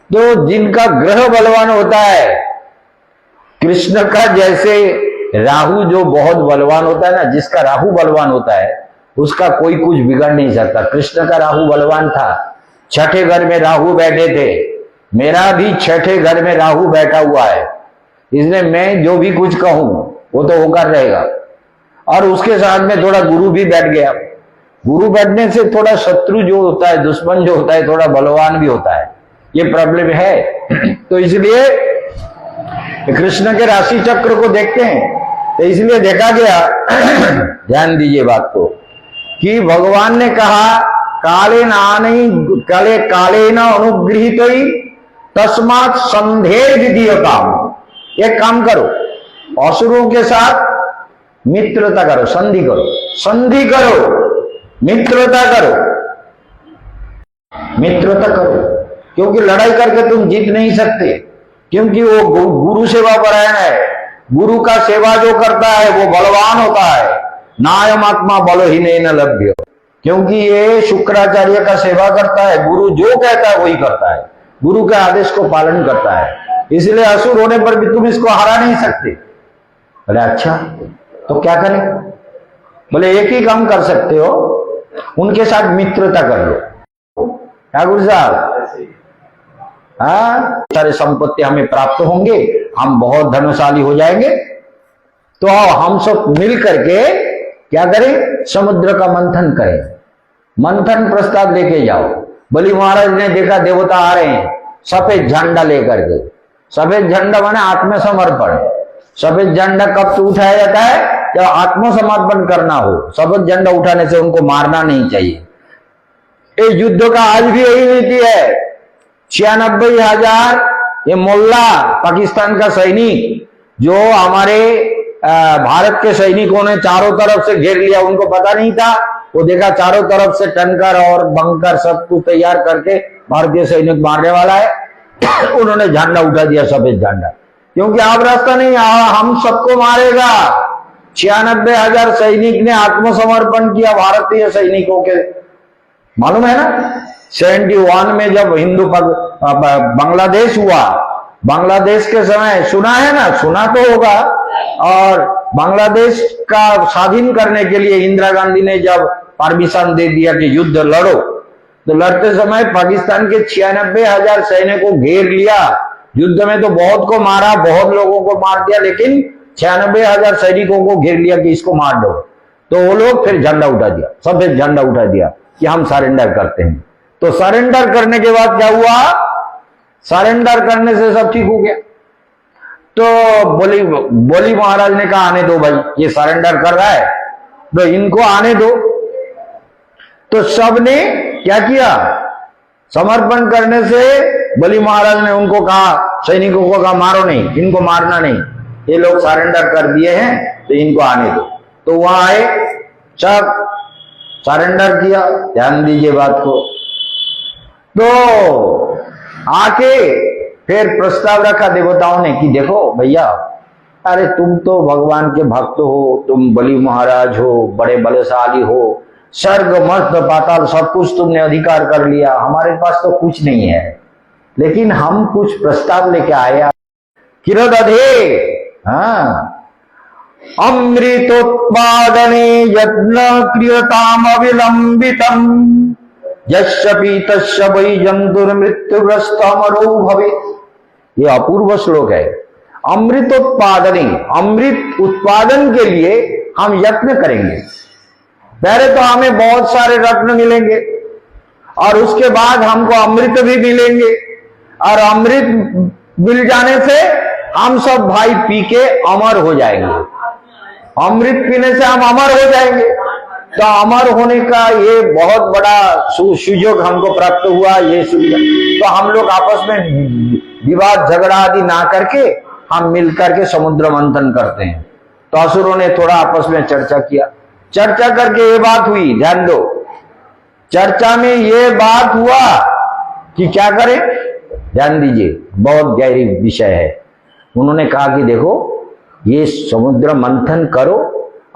तो जिनका ग्रह बलवान होता है, कृष्ण का जैसे राहु जो बहुत बलवान होता है ना, जिसका राहु बलवान होता है उसका कोई कुछ बिगड़ नहीं सकता। कृष्ण का राहु बलवान था, छठे घर में राहु बैठे थे, मेरा भी छठे घर में राहु बैठा हुआ है, इसलिए मैं जो भी कुछ कहूं वो तो होकर रहेगा। और उसके साथ में थोड़ा गुरु भी बैठ गया। गुरु बैठने से थोड़ा शत्रु जो होता है, दुश्मन जो होता है, थोड़ा बलवान भी होता है, ये प्रॉब्लम है। तो इसलिए कृष्ण के राशि चक्र को देखते हैं, तो इसलिए देखा गया ध्यान दीजिए बात को, कि भगवान ने कहा काले न अनुगृहित तस्मात् संधेय विधीयता। एक काम करो, असुरों के साथ मित्रता करो, संधि करो, संधि करो, मित्रता करो, मित्रता करो, क्योंकि लड़ाई करके तुम जीत नहीं सकते, क्योंकि वो गुरु सेवा परायण है। गुरु का सेवा जो करता है वो बलवान होता है। नायम आत्मा बलहीन न लभ्य, क्योंकि ये शुक्राचार्य का सेवा करता है। गुरु जो कहता है वही करता है, गुरु के आदेश को पालन करता है, इसलिए असुर होने पर भी तुम इसको हरा नहीं सकते। बोले अच्छा, तो क्या करें? बोले एक ही काम कर सकते हो, उनके साथ मित्रता कर लो। क्या गुरु साहब? हाँ, सारे संपत्ति हमें प्राप्त होंगे, हम बहुत धनशाली हो जाएंगे, तो हम सब मिल करके क्या करें? समुद्र का मंथन करें। मंथन प्रस्ताव लेके जाओ। बलि महाराज ने देखा देवता आ रहे हैं सफेद झंडा लेकर के। सफेद झंडा माने आत्मसमर्पण। सफेद झंडा कब से उठाया जाता है? जब आत्मसमर्पण करना हो। सफेद झंडा उठाने से उनको मारना नहीं चाहिए। इस युद्ध का आज भी यही नीति है। 96,000 ये मोल्ला पाकिस्तान का सैनिक जो हमारे भारत के सैनिकों ने चारों तरफ से घेर लिया, उनको पता नहीं था। वो देखा चारों तरफ से टंकर और बंकर सब कुछ तैयार करके भारतीय सैनिक मारने वाला है। उन्होंने झंडा उठा दिया, सफेद झंडा, क्योंकि आप रास्ता नहीं, हम सबको मारेगा। 96,000 सैनिक ने आत्मसमर्पण किया भारतीय सैनिकों के, मालूम है ना। 71 में जब हिंदू बांग्लादेश हुआ, बांग्लादेश के समय सुना है ना, सुना तो होगा। और बांग्लादेश का स्वाधीन करने के लिए इंदिरा गांधी ने जब परमिशन दे दिया कि युद्ध लड़ो, तो लड़ते समय पाकिस्तान के 96,000 सैनिकों को घेर लिया। युद्ध में तो बहुत को मारा, बहुत लोगों को मार दिया, लेकिन 96,000 सैनिकों को घेर लिया कि इसको मार दो। तो वो लोग फिर झंडा उठा दिया, सफेद झंडा उठा दिया कि हम सरेंडर करते हैं। तो सरेंडर करने के बाद क्या हुआ? सरेंडर करने से सब ठीक हो गया। तो बोली महाराज ने कहा आने दो भाई, ये सरेंडर कर रहा है तो इनको आने दो। तो सबने क्या किया? समर्पण करने से बलि महाराज ने उनको कहा, सैनिकों को कहा मारो नहीं, इनको मारना नहीं, ये लोग सरेंडर कर दिए हैं तो इनको आने दो। तो वहां आए, सब सरेंडर किया। ध्यान दीजिए बात को। तो आके फिर प्रस्ताव रखा देवताओं ने कि देखो भैया, अरे तुम तो भगवान के भक्त हो, तुम बलि महाराज हो, बड़े बलशाली हो, स्वर्ग मर्त्य पाताल सब कुछ तुमने अधिकार कर लिया, हमारे पास तो कुछ नहीं है, लेकिन हम कुछ प्रस्ताव लेके आए। किरदधे, हाँ, अमृतोत्पादने यज्ञ क्रियताम अविलंबितम यस्य पीतस्य वै जंतुर्मृत्युग्रस्त अमरो भवेत्। ये अपूर्व श्लोक है। अमृतोत्पादने, अमृत उत्पादन के लिए हम यत्न करेंगे। पहले तो हमें बहुत सारे रत्न मिलेंगे और उसके बाद हमको अमृत भी मिलेंगे, और अमृत मिल जाने से हम सब भाई पी के अमर हो जाएंगे। अमृत पीने से हम अमर हो जाएंगे। तो अमर होने का ये बहुत बड़ा सुयोग हमको प्राप्त हुआ। ये सुयोग तो हम लोग आपस में विवाद झगड़ा आदि ना करके हम मिल करके समुद्र मंथन करते हैं। तो असुरों ने थोड़ा आपस में चर्चा किया। चर्चा करके ये बात हुई, ध्यान दो, चर्चा में ये बात हुआ कि क्या करें। ध्यान दीजिए, बहुत गहरी विषय है। उन्होंने कहा कि देखो, ये समुद्र मंथन करो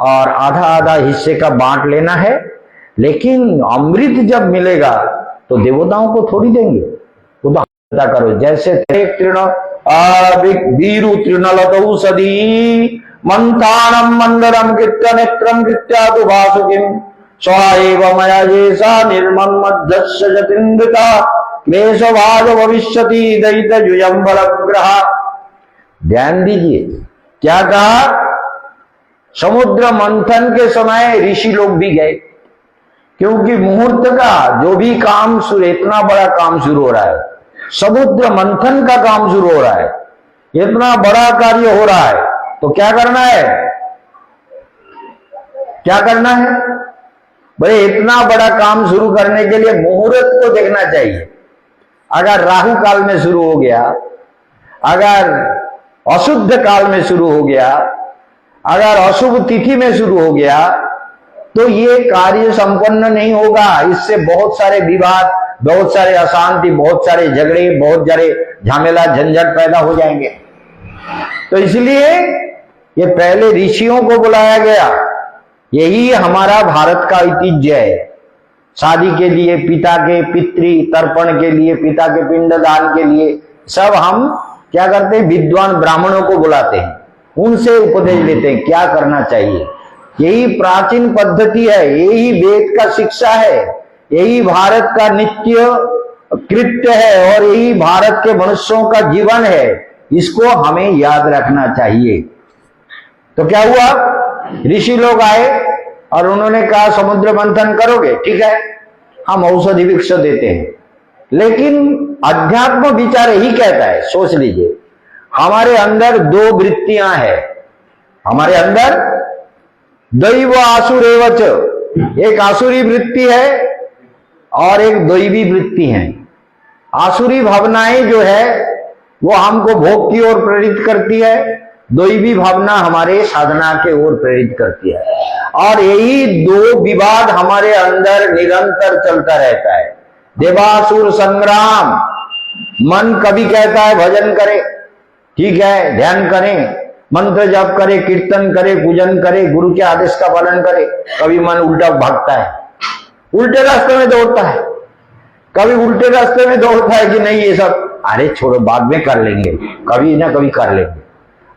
और आधा आधा हिस्से का बांट लेना है, लेकिन अमृत जब मिलेगा तो देवताओं को थोड़ी देंगे, वो तो पता करो। जैसे तृण वीरु तृणलतौषधी मंथानम मंदरम कृत्य नेत्रम कृत्या तु भासुकिम स्वाएव मया येषा निर्मन्मध्यस्य जतिन्द्रिता क्लेश भाग भविष्यति दैत जुजम्बल ग्रह। ध्यान दीजिए क्या कहा, समुद्र मंथन के समय ऋषि लोग भी गए, क्योंकि मुहूर्त का जो भी काम शुरू, इतना बड़ा काम शुरू हो रहा है, समुद्र मंथन का काम शुरू हो रहा है, इतना बड़ा कार्य हो रहा है, तो क्या करना है, क्या करना है भाई, इतना बड़ा काम शुरू करने के लिए मुहूर्त को देखना चाहिए। अगर राहु काल में शुरू हो गया, अगर अशुद्ध काल में शुरू हो गया, अगर अशुभ तिथि में शुरू हो गया, तो ये कार्य संपन्न नहीं होगा। इससे बहुत सारे विवाद, बहुत सारे अशांति, बहुत सारे झगड़े, बहुत सारे झमेला झंझट पैदा हो जाएंगे। तो इसलिए ये पहले ऋषियों को बुलाया गया। यही हमारा भारत का ऐतिह्य है। शादी के लिए पिता के पितृ तर्पण के लिए, पिता के पिंडदान के लिए सब हम क्या करते हैं, विद्वान ब्राह्मणों को बुलाते हैं, उनसे उपदेश लेते हैं क्या करना चाहिए। यही प्राचीन पद्धति है, यही वेद का शिक्षा है, यही भारत का नित्य कृत्य है और यही भारत के मनुष्यों का जीवन है। इसको हमें याद रखना चाहिए। तो क्या हुआ, ऋषि लोग आए और उन्होंने कहा समुद्र मंथन करोगे, ठीक है, हम औषधि वृक्ष देते हैं। लेकिन अध्यात्म विचार यही कहता है, सोच लीजिए, हमारे अंदर दो वृत्तियां हैं, हमारे अंदर दैव आसुरेवच, एक आसुरी वृत्ति है और एक दैवी वृत्ति है। आसुरी भावनाएं जो है वो हमको भोग की ओर प्रेरित करती है, दैवी भावना हमारे साधना के ओर प्रेरित करती है। और यही दो विवाद हमारे अंदर निरंतर चलता रहता है। देवासुर संग्राम, मन कभी कहता है भजन करें, ठीक है, ध्यान करें, मंत्र जप करे, कीर्तन करे, पूजन करे, गुरु के आदेश का पालन करे, कभी मन उल्टा भागता है, उल्टे रास्ते में दौड़ता है, कभी उल्टे रास्ते में दौड़ता है कि नहीं ये सब अरे छोड़ो बाद में कर लेंगे, कभी ना कभी कर लेंगे।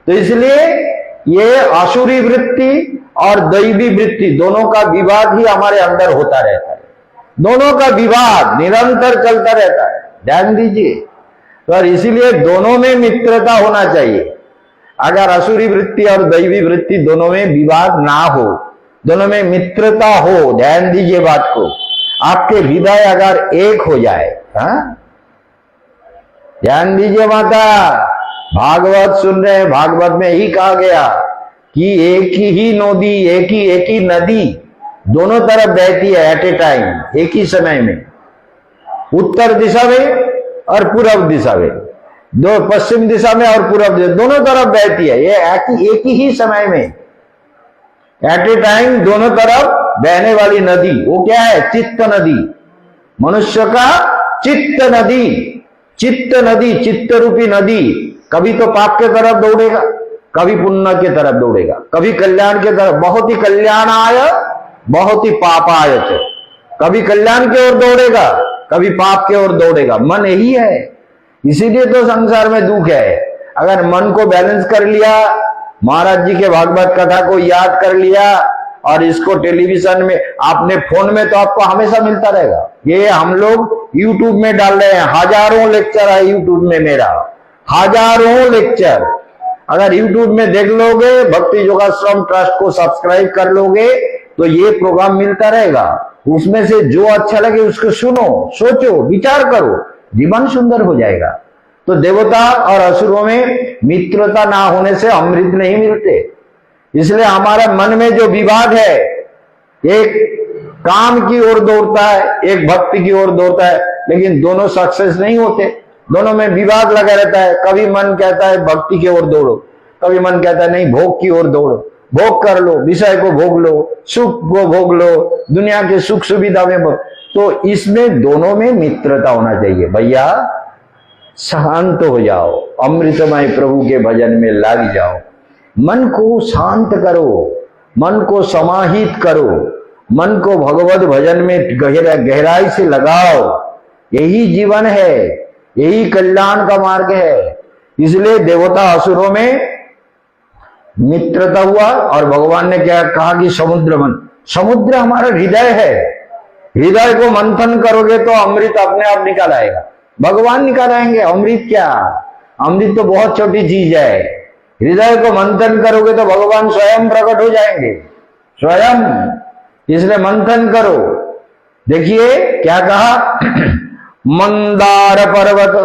तो इसलिए ये आसुरी वृत्ति और दैवी वृत्ति दोनों का विवाद ही हमारे अंदर होता रहता है, दोनों का विवाद निरंतर चलता रहता है। ध्यान दीजिए, और इसीलिए दोनों में मित्रता होना चाहिए। अगर असुरी वृत्ति और दैवी वृत्ति दोनों में विवाद ना हो, दोनों में मित्रता हो, ध्यान दीजिए बात को, आपके हृदय अगर एक हो जाए, हाँ, ध्यान दीजिए माता, भागवत सुन रहे हैं, भागवत में ही कहा गया कि एक ही नदी, एक ही नदी दोनों तरफ बहती है एट ए टाइम, एक ही समय में, उत्तर दिशा में और पूर्व दिशा में, दो पश्चिम दिशा में और पूर्व दिशा, दोनों तरफ बहती है। ये एक ही समय में एट ए टाइम दोनों तरफ बहने वाली नदी, वो क्या है, चित्त नदी, मनुष्य का चित्त नदी, चित्त नदी, चित्त रूपी नदी कभी तो पाप के तरफ दौड़ेगा, कभी पुण्य के तरफ दौड़ेगा, कभी कल्याण के तरफ, बहुत ही कल्याणाय बहुत ही पापाय, कभी कल्याण की ओर दौड़ेगा, कभी पाप की ओर दौड़ेगा। मन यही है, इसीलिए तो संसार में दुख है। अगर मन को बैलेंस कर लिया, महाराज जी के भागवत कथा को याद कर लिया और इसको टेलीविजन में, आपने फोन में तो आपको हमेशा मिलता रहेगा। ये हम लोग यूट्यूब में डाल रहे हैं, हजारों लेक्चर है यूट्यूब में, मेरा हजारों लेक्चर। अगर यूट्यूब में देख लोगे, भक्ति योगाश्रम ट्रस्ट को सब्सक्राइब कर लोगे तो ये प्रोग्राम मिलता रहेगा। उसमें से जो अच्छा लगे उसको सुनो, सोचो, विचार करो, जीवन सुंदर हो जाएगा। तो देवता और असुरों में मित्रता ना होने से अमृत नहीं मिलते। इसलिए हमारा मन में जो विवाद है, एक काम की ओर दौड़ता है, एक भक्ति की ओर दौड़ता है, लेकिन दोनों सक्सेस नहीं होते, दोनों में विवाद लगा रहता है। कभी मन कहता है भक्ति की ओर दौड़ो, कभी मन कहता है नहीं भोग की ओर दौड़ो, भोग कर लो, विषय को भोग लो, सुख को भोग लो, दुनिया के सुख सुविधा में भोग। तो इसमें दोनों में मित्रता होना चाहिए। भैया शांत हो जाओ, अमृतमय प्रभु के भजन में लग जाओ, मन को शांत करो, मन को समाहित करो, मन को भगवत भजन में गहराई से लगाओ। यही जीवन है, यही कल्याण का मार्ग है। इसलिए देवता असुरों में मित्रता हुआ और भगवान ने क्या कहा कि समुद्र हमारा हृदय है, हृदय को मंथन करोगे तो अमृत अपने आप निकल आएगा। भगवान निकाल आएंगे। अमृत क्या, अमृत तो बहुत छोटी चीज है। हृदय को मंथन करोगे तो भगवान स्वयं प्रकट हो जाएंगे, स्वयं। इसलिए मंथन करो। देखिए क्या कहा, मंदार पर्वत।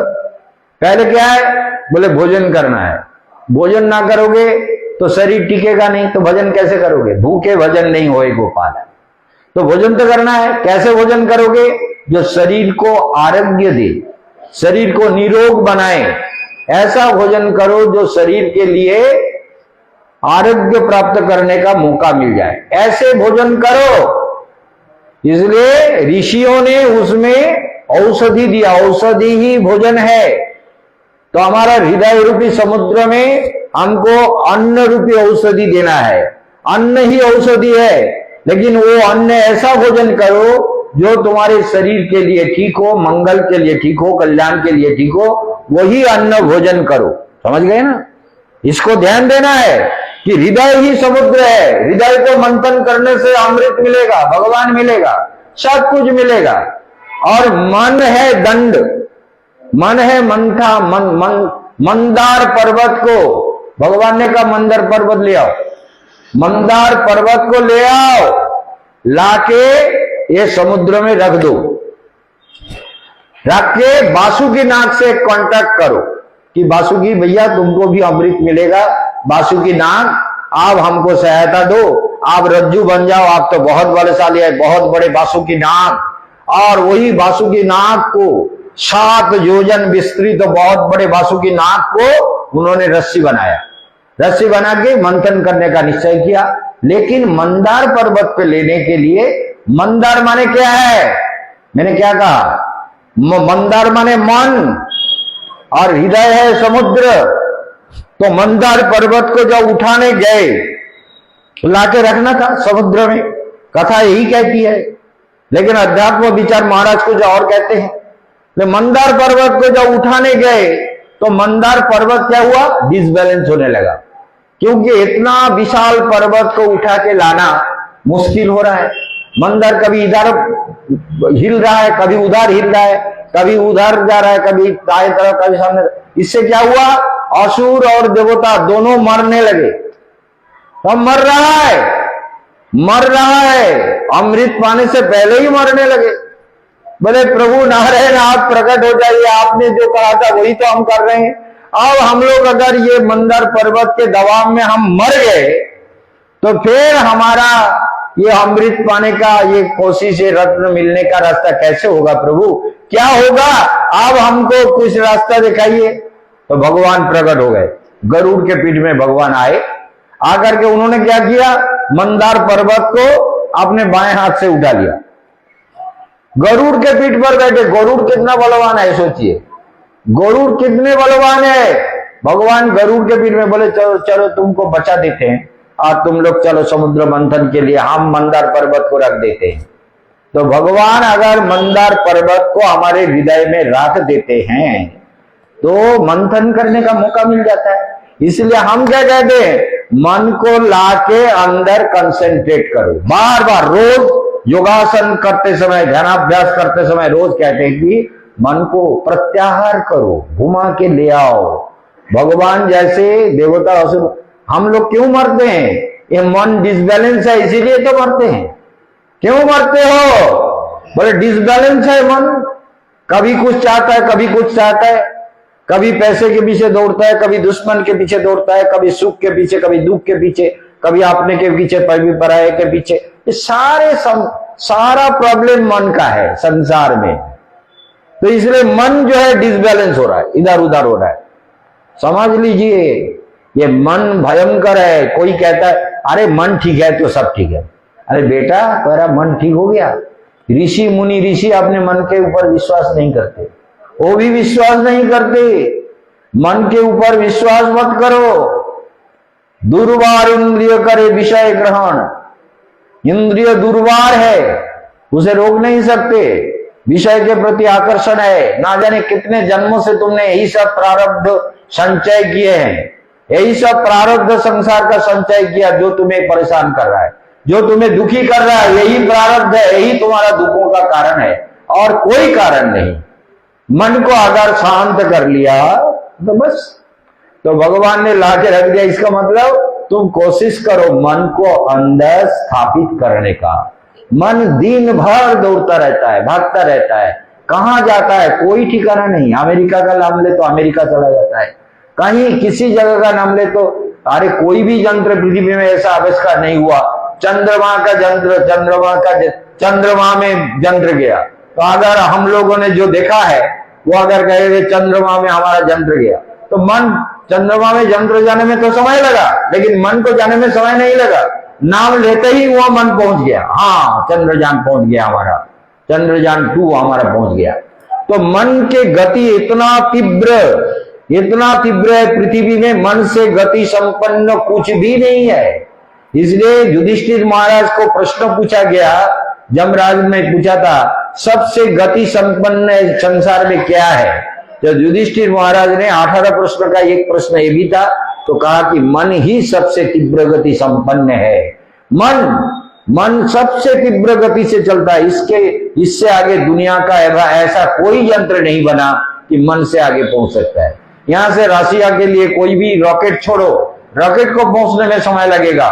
पहले क्या है, बोले भोजन करना है। भोजन ना करोगे तो शरीर टिकेगा नहीं, तो भजन कैसे करोगे? भूखे भजन नहीं होए गोपाल। तो भोजन तो करना है। कैसे भोजन करोगे? जो शरीर को आरोग्य दे, शरीर को निरोग बनाए, ऐसा भोजन करो जो शरीर के लिए आरोग्य प्राप्त करने का मौका मिल जाए, ऐसे भोजन करो। इसलिए ऋषियों ने उसमें औषधि दिया, औषधि ही भोजन है। तो हमारा हृदय रूपी समुद्र में हमको अन्न रूपी औषधि देना है। अन्न ही औषधि है, लेकिन वो अन्न ऐसा भोजन करो जो तुम्हारे शरीर के लिए ठीक हो, मंगल के लिए ठीक हो, कल्याण के लिए ठीक हो, वही अन्न भोजन करो। समझ गए ना? इसको ध्यान देना है कि हृदय ही समुद्र है। हृदय को मंथन करने से अमृत मिलेगा, भगवान मिलेगा, सब कुछ मिलेगा। और मन है दंड, मन है मंथा, मंदार पर्वत को भगवान ने कहा मंदार पर्वत ले आओ, मंदार पर्वत को ले आओ, लाके ये समुद्र में रख दो। रख के बासुकी नाग से कांटेक्ट करो कि बासुकी भैया तुमको भी अमृत मिलेगा। बासुकी नाग आप हमको सहायता दो, आप रज्जू बन जाओ, आप तो बहुत बलशाली है, बहुत बड़े बासुकी नाग। और वही बासुकी नाग को 7 योजन विस्तृत तो बहुत बड़े बासुकी नाग को उन्होंने रस्सी बनाया। रस्सी बना के मंथन करने का निश्चय किया। लेकिन मंदार पर्वत पे लेने के लिए, मंदार माने क्या है? मैंने क्या कहा? मंदार माने मन, और हृदय है समुद्र। तो मंदार पर्वत को जब उठाने गए, लाके रखना था समुद्र में, कथा यही कहती है। लेकिन अध्यात्म विचार महाराज कुछ और कहते हैं। तो मंदार पर्वत को जब उठाने गए तो मंदार पर्वत क्या हुआ? डिसबैलेंस होने लगा, क्योंकि इतना विशाल पर्वत को उठा के लाना मुश्किल हो रहा है। मंदार कभी इधर हिल रहा है, कभी उधर हिल रहा है, कभी उधर जा रहा है, कभी दाएं तरफ, कभी सामने। इससे क्या हुआ? असुर और देवता दोनों मरने लगे। तो मर रहा है, मर रहा है, अमृत पाने से पहले ही मरने लगे। बोले प्रभु नारायण आप प्रकट हो जाइए, आपने जो कहा था वही तो हम कर रहे हैं। अब हम लोग अगर ये मंदार पर्वत के दबाव में हम मर गए तो फिर हमारा ये अमृत पाने का, ये कोशिश, ये रत्न मिलने का रास्ता कैसे होगा प्रभु? क्या होगा? आप हमको कुछ रास्ता दिखाइए। तो भगवान प्रकट हो गए, गरुड़ के पीठ में भगवान आए। आकर के उन्होंने क्या किया? मंदार पर्वत को अपने बाएं हाथ से उठा लिया, गरुड़ के पीठ पर बैठे। गरुड़ कितना बलवान है सोचिए, गरुड़ कितने बलवान है। भगवान गरुड़ के पीठ में बोले चलो चलो तुमको बचा देते हैं, और तुम लोग चलो समुद्र मंथन के लिए, हम मंदार पर्वत को रख देते हैं। तो भगवान अगर मंदार पर्वत को हमारे हृदय में रख देते हैं तो मंथन करने का मौका मिल जाता है। इसलिए हम क्या कहते हैं? मन को लाके अंदर कंसेंट्रेट करो। बार बार रोज योगासन करते समय, ध्यानाभ्यास करते समय रोज कहते हैं कि मन को प्रत्याहार करो, घुमा के ले आओ। भगवान जैसे देवता असुर, हम लोग क्यों मरते हैं? ये मन डिसबैलेंस है, इसीलिए तो मरते हैं। क्यों मरते हो? बोले डिसबैलेंस है मन, कभी कुछ चाहता है, कभी कुछ चाहता है, कभी पैसे के पीछे दौड़ता है, कभी दुश्मन के पीछे दौड़ता है, कभी सुख के पीछे, कभी दुख के पीछे, कभी अपने के पीछे, कभी पराये के पीछे। ये सारा प्रॉब्लम मन का है संसार में। तो इसलिए मन जो है डिसबैलेंस हो रहा है, इधर उधर हो रहा है। समझ लीजिए ये मन भयंकर है। कोई कहता है अरे मन ठीक है तो सब ठीक है। अरे बेटा तेरा मन ठीक हो गया? ऋषि मुनि ऋषि अपने मन के ऊपर विश्वास नहीं करते, वो भी विश्वास नहीं करते। मन के ऊपर विश्वास मत करो। दुर्वार इंद्रिय करे विषय ग्रहण, इंद्रिय दुर्वार है, उसे रोक नहीं सकते। विषय के प्रति आकर्षण है। ना जाने कितने जन्मों से तुमने यही सब प्रारब्ध संचय किए हैं, यही सब प्रारब्ध संसार का संचय किया जो तुम्हें परेशान कर रहा है, जो तुम्हें दुखी कर रहा है। यही प्रारब्ध है, यही तुम्हारा दुखों का कारण है और कोई कारण नहीं। मन को अगर शांत कर लिया तो बस, तो भगवान ने ला के रख दिया। इसका मतलब तुम कोशिश करो मन को अंदर स्थापित करने का। मन दिन भर दौड़ता रहता है, भागता रहता है, कहां जाता है कोई ठिकाना नहीं। अमेरिका का नाम ले तो अमेरिका चला जाता है, कहीं किसी जगह का नाम ले तो अरे कोई भी यंत्र पृथ्वी में ऐसा आविष्कार नहीं हुआ। चंद्रमा का यंत्र, चंद्रमा में यंत्र गया, तो अगर हम लोगों ने जो देखा है वो अगर कहे चंद्रमा में हमारा यंत्र गया, तो मन चंद्रमा में यंत्र जाने में तो समय लगा, लेकिन मन को जाने में समय नहीं लगा। नाम लेते ही वह मन पहुंच गया। हाँ, चंद्रयान पहुंच गया हमारा, चंद्रयान 2 हमारा पहुंच गया। तो मन के गति इतना तीव्र है, पृथ्वी में मन से गति संपन्न कुछ भी नहीं है। इसलिए युधिष्ठिर महाराज को प्रश्न पूछा गया, यमराज ने पूछा था सबसे गति संपन्न संसार में क्या है। तो युधिष्ठिर महाराज ने 18 प्रश्न का एक प्रश्न ये भी था, तो कहा कि मन ही सबसे तीव्र गति संपन्न है। मन सबसे तीव्र गति से चलता है। इससे आगे दुनिया का ऐसा कोई यंत्र नहीं बना कि मन से आगे पहुंच सकता है। यहां से रशिया के लिए कोई भी रॉकेट छोड़ो, रॉकेट को पहुंचने में समय लगेगा।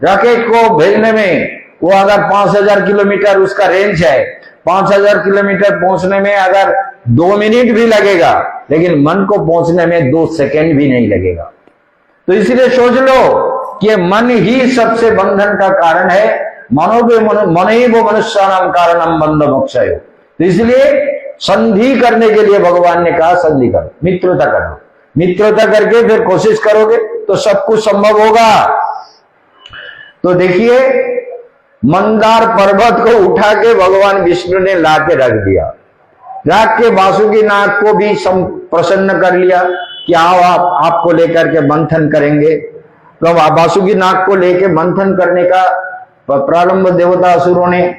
रॉकेट को भेजने में वो अगर 5000 किलोमीटर उसका रेंज है, 5000 किलोमीटर पहुंचने में अगर 2 मिनट भी लगेगा, लेकिन मन को पहुंचने में 2 सेकंड भी नहीं लगेगा। तो इसलिए सोच लो कि मन ही सबसे बंधन का कारण है। मन ही वो मनुष्यानाम कारणम बंध मोक्षयो। तो इसलिए संधि करने के लिए भगवान ने कहा संधि करो, मित्रता करो। मित्रता करके फिर कोशिश करोगे तो सब कुछ संभव होगा। तो देखिए, मंदार पर्वत को उठा के भगवान विष्णु ने ला के रख दिया, रख के वासुकी नाग को भी प्रसन्न कर लिया कि आओ आपको लेकर के मंथन करेंगे। तो वासुकी नाग को लेके मंथन करने का प्रारंभ देवता असुरों ने।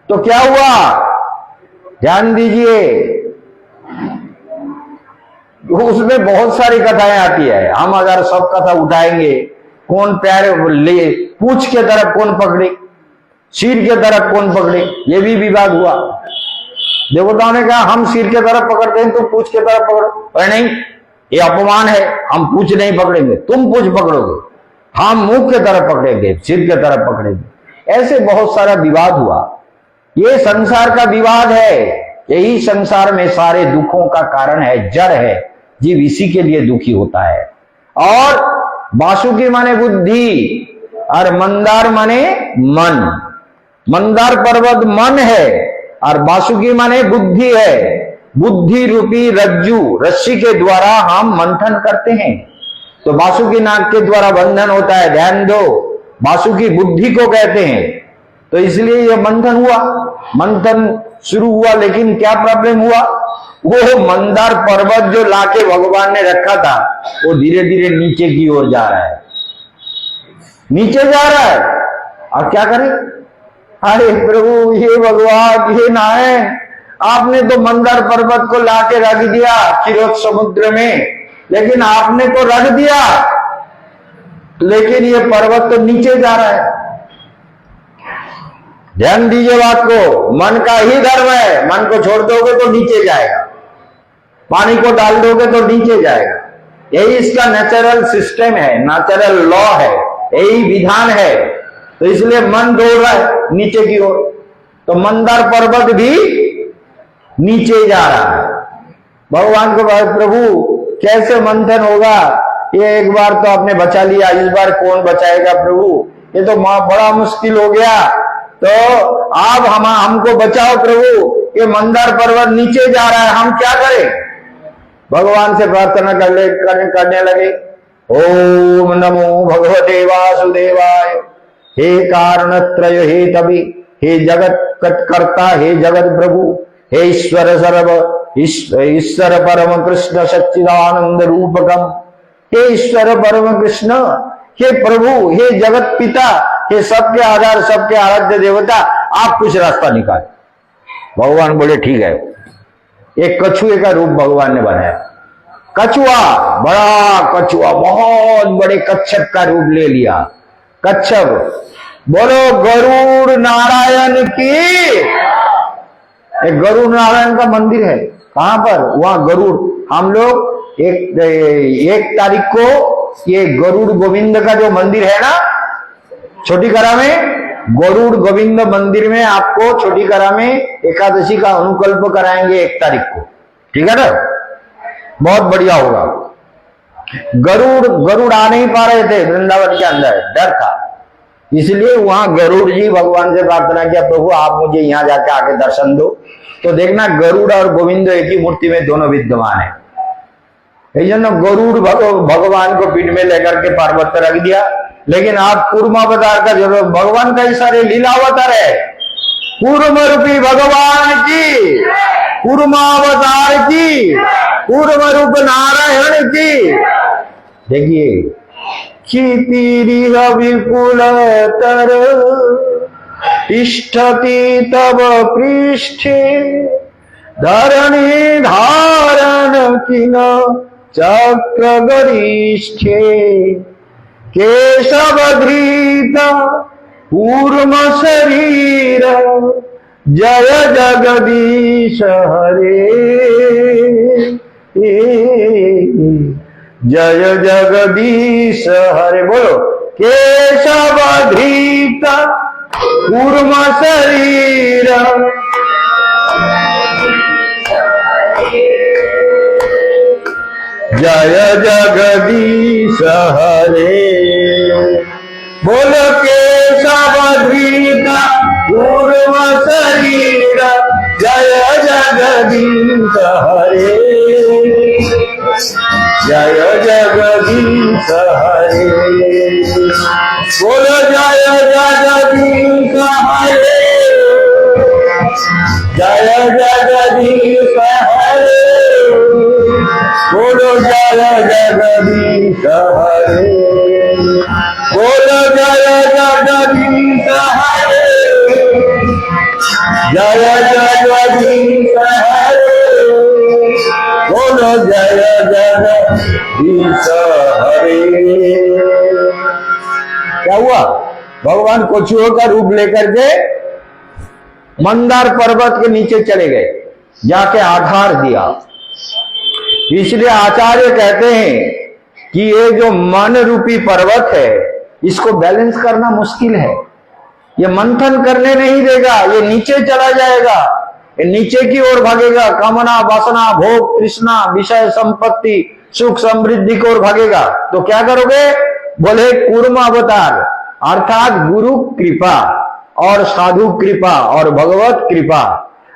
तो क्या हुआ ध्यान दीजिए, उसमें बहुत सारी कथाएं आती है। हम अगर सब कथा उठाएंगे, कौन पैर ले, पूछ के तरफ कौन पकड़े, सिर के तरफ कौन पकड़े, ये भी विवाद हुआ। देवताओं ने कहा हम सिर के तरफ पकड़ते हैं, तुम पूछ के तरफ पकड़ो। अरे नहीं, ये अपमान है, हम पूछ नहीं पकड़ेंगे, तुम पूछ पकड़ोगे, हम मुख के तरफ पकड़ेंगे, सिर के तरफ पकड़ेंगे। ऐसे बहुत सारा विवाद हुआ। ये संसार का विवाद है, यही संसार में सारे दुखों का कारण है, जड़ है। जीव इसी के लिए दुखी होता है। और वासुकी माने बुद्धि और मंदार माने मन। मंदार पर्वत मन है और वासुकी माने बुद्धि है। बुद्धि रूपी रज्जु, रस्सी के द्वारा हम मंथन करते हैं। तो वासुकी नाग के द्वारा बंधन होता है, ध्यान दो। वासुकी बुद्धि को कहते हैं। तो इसलिए यह मंथन हुआ, मंथन शुरू हुआ। लेकिन क्या प्रॉब्लम हुआ, वो मंदार पर्वत जो लाके भगवान ने रखा था, वो धीरे धीरे नीचे की ओर जा रहा है, नीचे जा रहा है। और क्या करें, अरे प्रभु, हे भगवान, हे नारायण, आपने तो मंदार पर्वत को लाके रख दिया क्षीरोद समुद्र में, लेकिन आपने तो रख दिया, लेकिन ये पर्वत तो नीचे जा रहा है। ध्यान दीजिए बात को, मन का ही धर्म है। मन को छोड़ दोगे तो नीचे जाएगा, पानी को डाल दोगे तो नीचे जाएगा। यही इसका नेचुरल सिस्टम है, नेचुरल लॉ है, यही विधान है। तो इसलिए मन दौड़ रहा है नीचे की ओर। तो मंदार पर्वत भी नीचे जा रहा है। भगवान को कहा प्रभु कैसे मंथन होगा, ये एक बार तो आपने बचा लिया, इस बार कौन बचाएगा प्रभु, ये तो बड़ा मुश्किल हो गया। तो आप हमको बचाओ प्रभु, ये मंदार पर्वत नीचे जा रहा है, हम क्या करें। भगवान से प्रार्थना करने लगे, ओम नमो भगवते वासुदेवाय। हे कारणत्रय हे तभी, हे जगत कर्ता, हे जगत प्रभु, हे ईश्वर परम कृष्ण सच्चिदानंद रूपकम। हे ईश्वर परम कृष्ण, हे प्रभु, हे जगत पिता, हे सबके आधार, सबके आराध्य देवता, आप कुछ रास्ता निकाल। भगवान बोले ठीक है। एक कछुए का रूप भगवान ने बनाया। कछुआ, बड़ा कछुआ, बहुत बड़े कच्छप का रूप ले लिया। कच्छप, बोलो गरुड़ नारायण की। एक गरुड़ नारायण का मंदिर है, कहां पर? वहां गरुड़। हम लोग एक तारीख को ये गरुड़ गोविंद का जो मंदिर है ना छोटी करा में, गरुड़ गोविंद मंदिर में आपको छोटी करा में एकादशी का अनुकल्प कराएंगे 1 तारीख को, ठीक है ना? बहुत बढ़िया होगा। गरुड़ आ नहीं पा रहे थे वृंदावन के अंदर, डर था, इसलिए वहां गरुड़ जी भगवान से प्रार्थना किया, प्रभु आप मुझे यहां जाके आके दर्शन दो। तो देखना गरुड़ और गोविंद एक ही मूर्ति में दोनों विद्यमान है। गरुड़ भगवान को पीठ में लेकर के पर्वत पर रख दिया, लेकिन आप कूर्मावतार का जरूर भगवान कई सारे लीलावतार है। कूर्म रूपी भगवान की, कूर्मावतार की, कूर्म रूप नारायण की। देखिए क्षितिरिह विपुलतर तिष्ठति तव पृष्ठे धरणी धारण किन चक्र गरिष्ठे केशवधृत कूर्म शरीर जय जगदीश हरे, जय जगदीश हरे। बोलो केशवधृत कूर्म शरीर जय जगदीश हरे। बोलो केशवधृत कूर्म शरीर जय जगदीश हरे, जय जगदीश हरे। बोलो जय जगदीश हरे, जय जगदीश हरे। बोलो जय जगदीश हरे, बोलो जय जगदीश हरे, जय जगदीश हरे। बोलो जय जगदीश हरे। क्या हुआ? भगवान कछुओं का रूप लेकर के मंदार पर्वत के नीचे चले गए, जाके आधार दिया। इसलिए आचार्य कहते हैं कि ये जो मन रूपी पर्वत है इसको बैलेंस करना मुश्किल है। ये मंथन करने नहीं देगा, ये नीचे चला जाएगा, ये नीचे की ओर भागेगा। कामना, वासना, भोग, तृष्णा, विषय, संपत्ति, सुख, समृद्धि की ओर भागेगा। तो क्या करोगे? बोले कूर्म अवतार अर्थात गुरु कृपा और साधु कृपा और भगवत कृपा,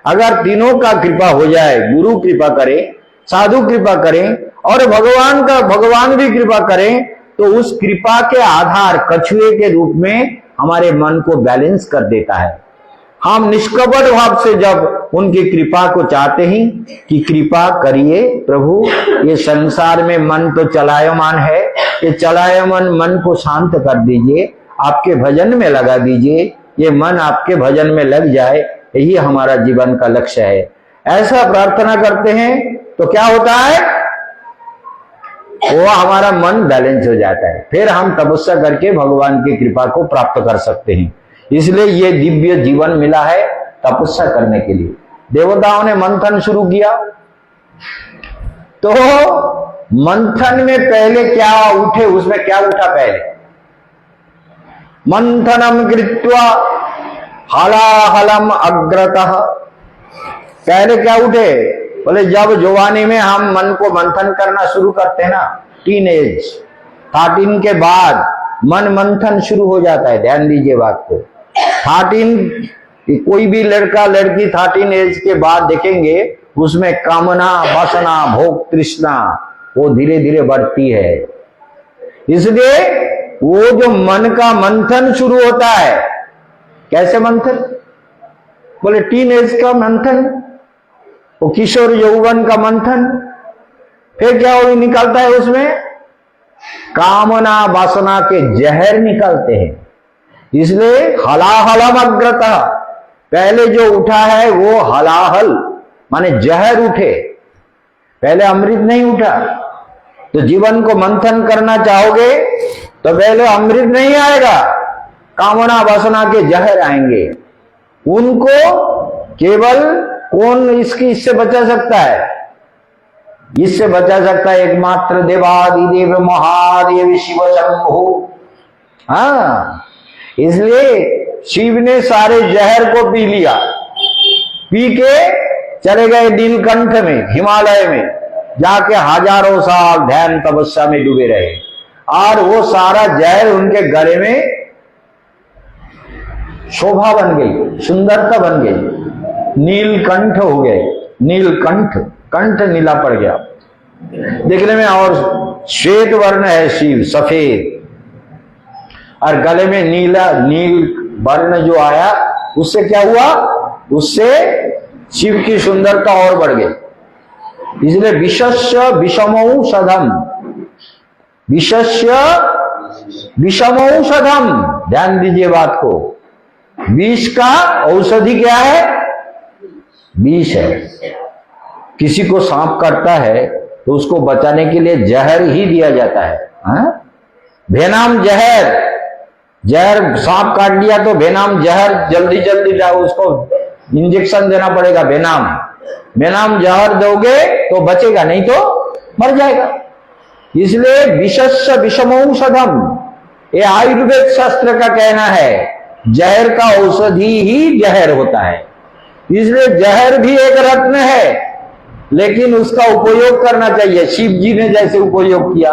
अगर तीनों का कृपा हो जाए, गुरु कृपा करे, साधु कृपा करें और भगवान भी कृपा करें, तो उस कृपा के आधार कछुए के रूप में हमारे मन को बैलेंस कर देता है। हम निष्कपट भाव से जब उनकी कृपा को चाहते हैं कि कृपा करिए प्रभु, ये संसार में मन तो चलायमान है, ये चलायमान मन को शांत कर दीजिए, आपके भजन में लगा दीजिए, ये मन आपके भजन में लग जाए, यही हमारा जीवन का लक्ष्य है। ऐसा प्रार्थना करते हैं तो क्या होता है? वो हमारा मन बैलेंस हो जाता है, फिर हम तपस्या करके भगवान की कृपा को प्राप्त कर सकते हैं। इसलिए ये दिव्य जीवन मिला है तपस्या करने के लिए। देवताओं ने मंथन शुरू किया, तो मंथन में पहले क्या उठे? उसमें क्या उठा पहले? मंथनम कृत्वा हलाहलम अग्रतः। पहले क्या उठे? बोले जब जवानी में हम मन को मंथन करना शुरू करते हैं ना, टीनेज 13 के बाद मन मंथन शुरू हो जाता है। ध्यान दीजिए बात को। 13 कोई भी लड़का लड़की 13 एज के बाद देखेंगे उसमें कामना, वासना, भोग, तृष्णा वो धीरे धीरे बढ़ती है। इसलिए वो जो मन का मंथन शुरू होता है, कैसे मंथन? बोले टीनेज का मंथन, वो किशोर यौवन का मंथन। फिर क्या वो निकलता है? उसमें कामना वासना के जहर निकलते हैं। इसलिए हलाहलम अग्रतः, पहले जो उठा है वो हलाहल माने जहर उठे, पहले अमृत नहीं उठा। तो जीवन को मंथन करना चाहोगे तो पहले अमृत नहीं आएगा, कामना वासना के जहर आएंगे। उनको केवल कौन इससे बचा सकता है? इससे बचा सकता है एकमात्र देवादिदेव महादेव शिव शंभु। हाँ, इसलिए शिव ने सारे जहर को पी लिया, पी के चले गए नीलकंठ में, हिमालय में जाके हजारों साल ध्यान तपस्या में डूबे रहे, और वो सारा जहर उनके गले में शोभा बन गई, सुंदरता बन गई, नीलकंठ हो गए। नीलकंठ, कंठ नीला पड़ गया देखने में, और श्वेत वर्ण है शिव, सफेद, और गले में नीला, नील वर्ण जो आया, उससे क्या हुआ? उससे शिव की सुंदरता और बढ़ गई। इसलिए विशस्य विषमौषधम, विशस्य विषमौषधम, ध्यान दीजिए बात को। विष का औषधि क्या है? विष है। किसी को सांप काटता है तो उसको बचाने के लिए जहर ही दिया जाता है। भेनाम जहर, जहर सांप काट लिया तो भेनाम जहर जल्दी जल्दी उसको इंजेक्शन देना पड़ेगा। भेनाम जहर दोगे तो बचेगा, नहीं तो मर जाएगा। इसलिए विशस्य विषमौषधम, ये आयुर्वेद शास्त्र का कहना है, जहर का औषधि ही जहर होता है। इसलिए जहर भी एक रत्न है, लेकिन उसका उपयोग करना चाहिए। शिव जी ने जैसे उपयोग किया,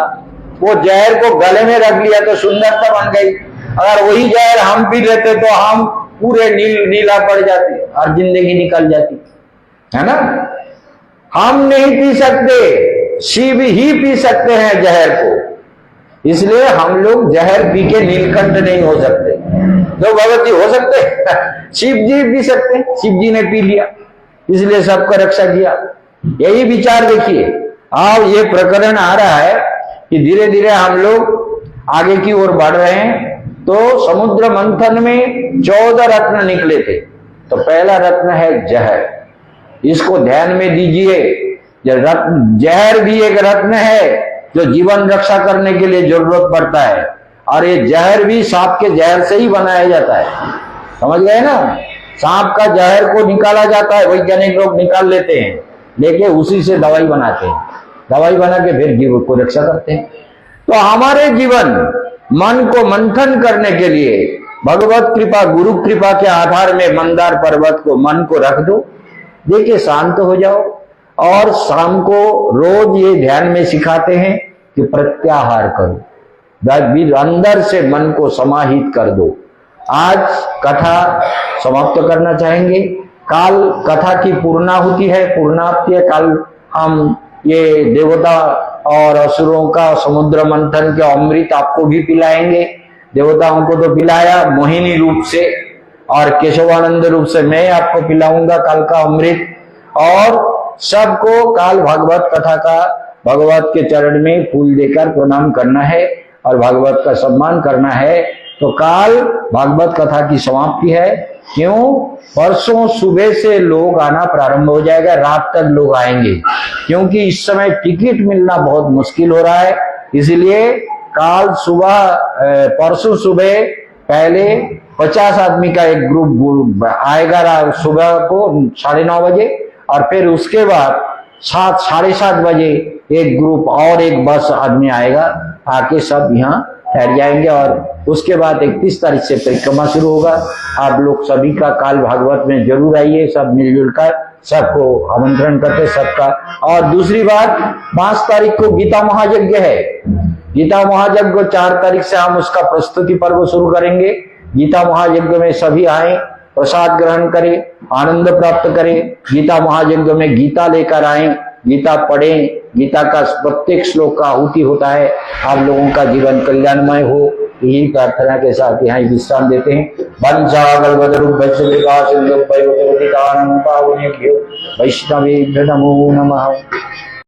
वो जहर को गले में रख लिया तो सुंदरता बन गई। अगर वही जहर हम पी लेते तो हम पूरे नीला पड़ जाते और जिंदगी निकल जाती, है ना। हम नहीं पी सकते, शिव ही पी सकते हैं जहर को। इसलिए हम लोग जहर पी के नीलकंठ नहीं हो सकते। तो भगवत जी हो सकते, शिव जी पी सकते, शिव जी ने पी लिया, इसलिए सबका रक्षा किया। यही विचार देखिए। अब ये प्रकरण आ रहा है कि धीरे धीरे हम लोग आगे की ओर बढ़ रहे हैं। तो समुद्र मंथन में 14 रत्न निकले थे। तो पहला रत्न है जहर, इसको ध्यान में दीजिए। जहर भी एक रत्न है जो जीवन रक्षा करने के लिए जरूरत पड़ता है, और ये जहर भी सांप के जहर से ही बनाया जाता है। समझ गए ना। सांप का जहर को निकाला जाता है, वैज्ञानिक लोग निकाल लेते हैं, लेके उसी से दवाई बनाते हैं, दवाई बना के फिर जीव को रक्षा करते हैं। तो हमारे जीवन मन को मंथन करने के लिए भगवत कृपा, गुरु कृपा के आधार में मंदार पर्वत को, मन को रख दो, देखिए शांत हो जाओ। और शाम को रोज ये ध्यान में सिखाते हैं कि प्रत्याहार करो, अंदर से मन को समाहित कर दो। आज कथा समाप्त करना चाहेंगे। काल कथा की पूर्णाहुति है, पूर्णाहुति है। कल हम ये देवता और असुरों का समुद्र मंथन के अमृत आपको भी पिलाएंगे। देवताओं को तो पिलाया मोहिनी रूप से, और केशवानंद रूप से मैं आपको पिलाऊंगा काल का अमृत। और सबको काल भागवत कथा का, भगवत के चरण में फूल देकर प्रणाम करना है और भागवत का सम्मान करना है। तो काल भागवत कथा की समाप्ति है। क्यों? परसों सुबह से लोग आना प्रारंभ हो जाएगा, रात तक लोग आएंगे, क्योंकि इस समय टिकट मिलना बहुत मुश्किल हो रहा है। इसलिए काल सुबह, परसों सुबह पहले 50 आदमी का एक ग्रुप आएगा सुबह को 9:30 बजे, और फिर उसके बाद 7, 7:30 बजे एक ग्रुप और एक बस आदमी आएगा, आके सब यहाँ ठहर जाएंगे। और उसके बाद 31 तारीख से परिक्रमा शुरू होगा। आप लोग सभी का काल भागवत में जरूर आइए, सब मिलजुल कर, सबको आमंत्रण करते सबका। और दूसरी बात, 5 तारीख को गीता महायज्ञ है। गीता महायज्ञ को 4 तारीख से हम उसका प्रस्तुति पर्व शुरू करेंगे। गीता महायज्ञ में सभी आए, प्रसाद ग्रहण करें, आनंद प्राप्त करें। गीता महायज्ञ में गीता लेकर आए, गीता पढ़ें। गीता का प्रत्येक श्लोक का आहुति होता है। आप लोगों का जीवन कल्याणमय हो, यही प्रार्थना के साथ यहाँ विश्राम देते हैं। वैष्णवेभ्यो नमः।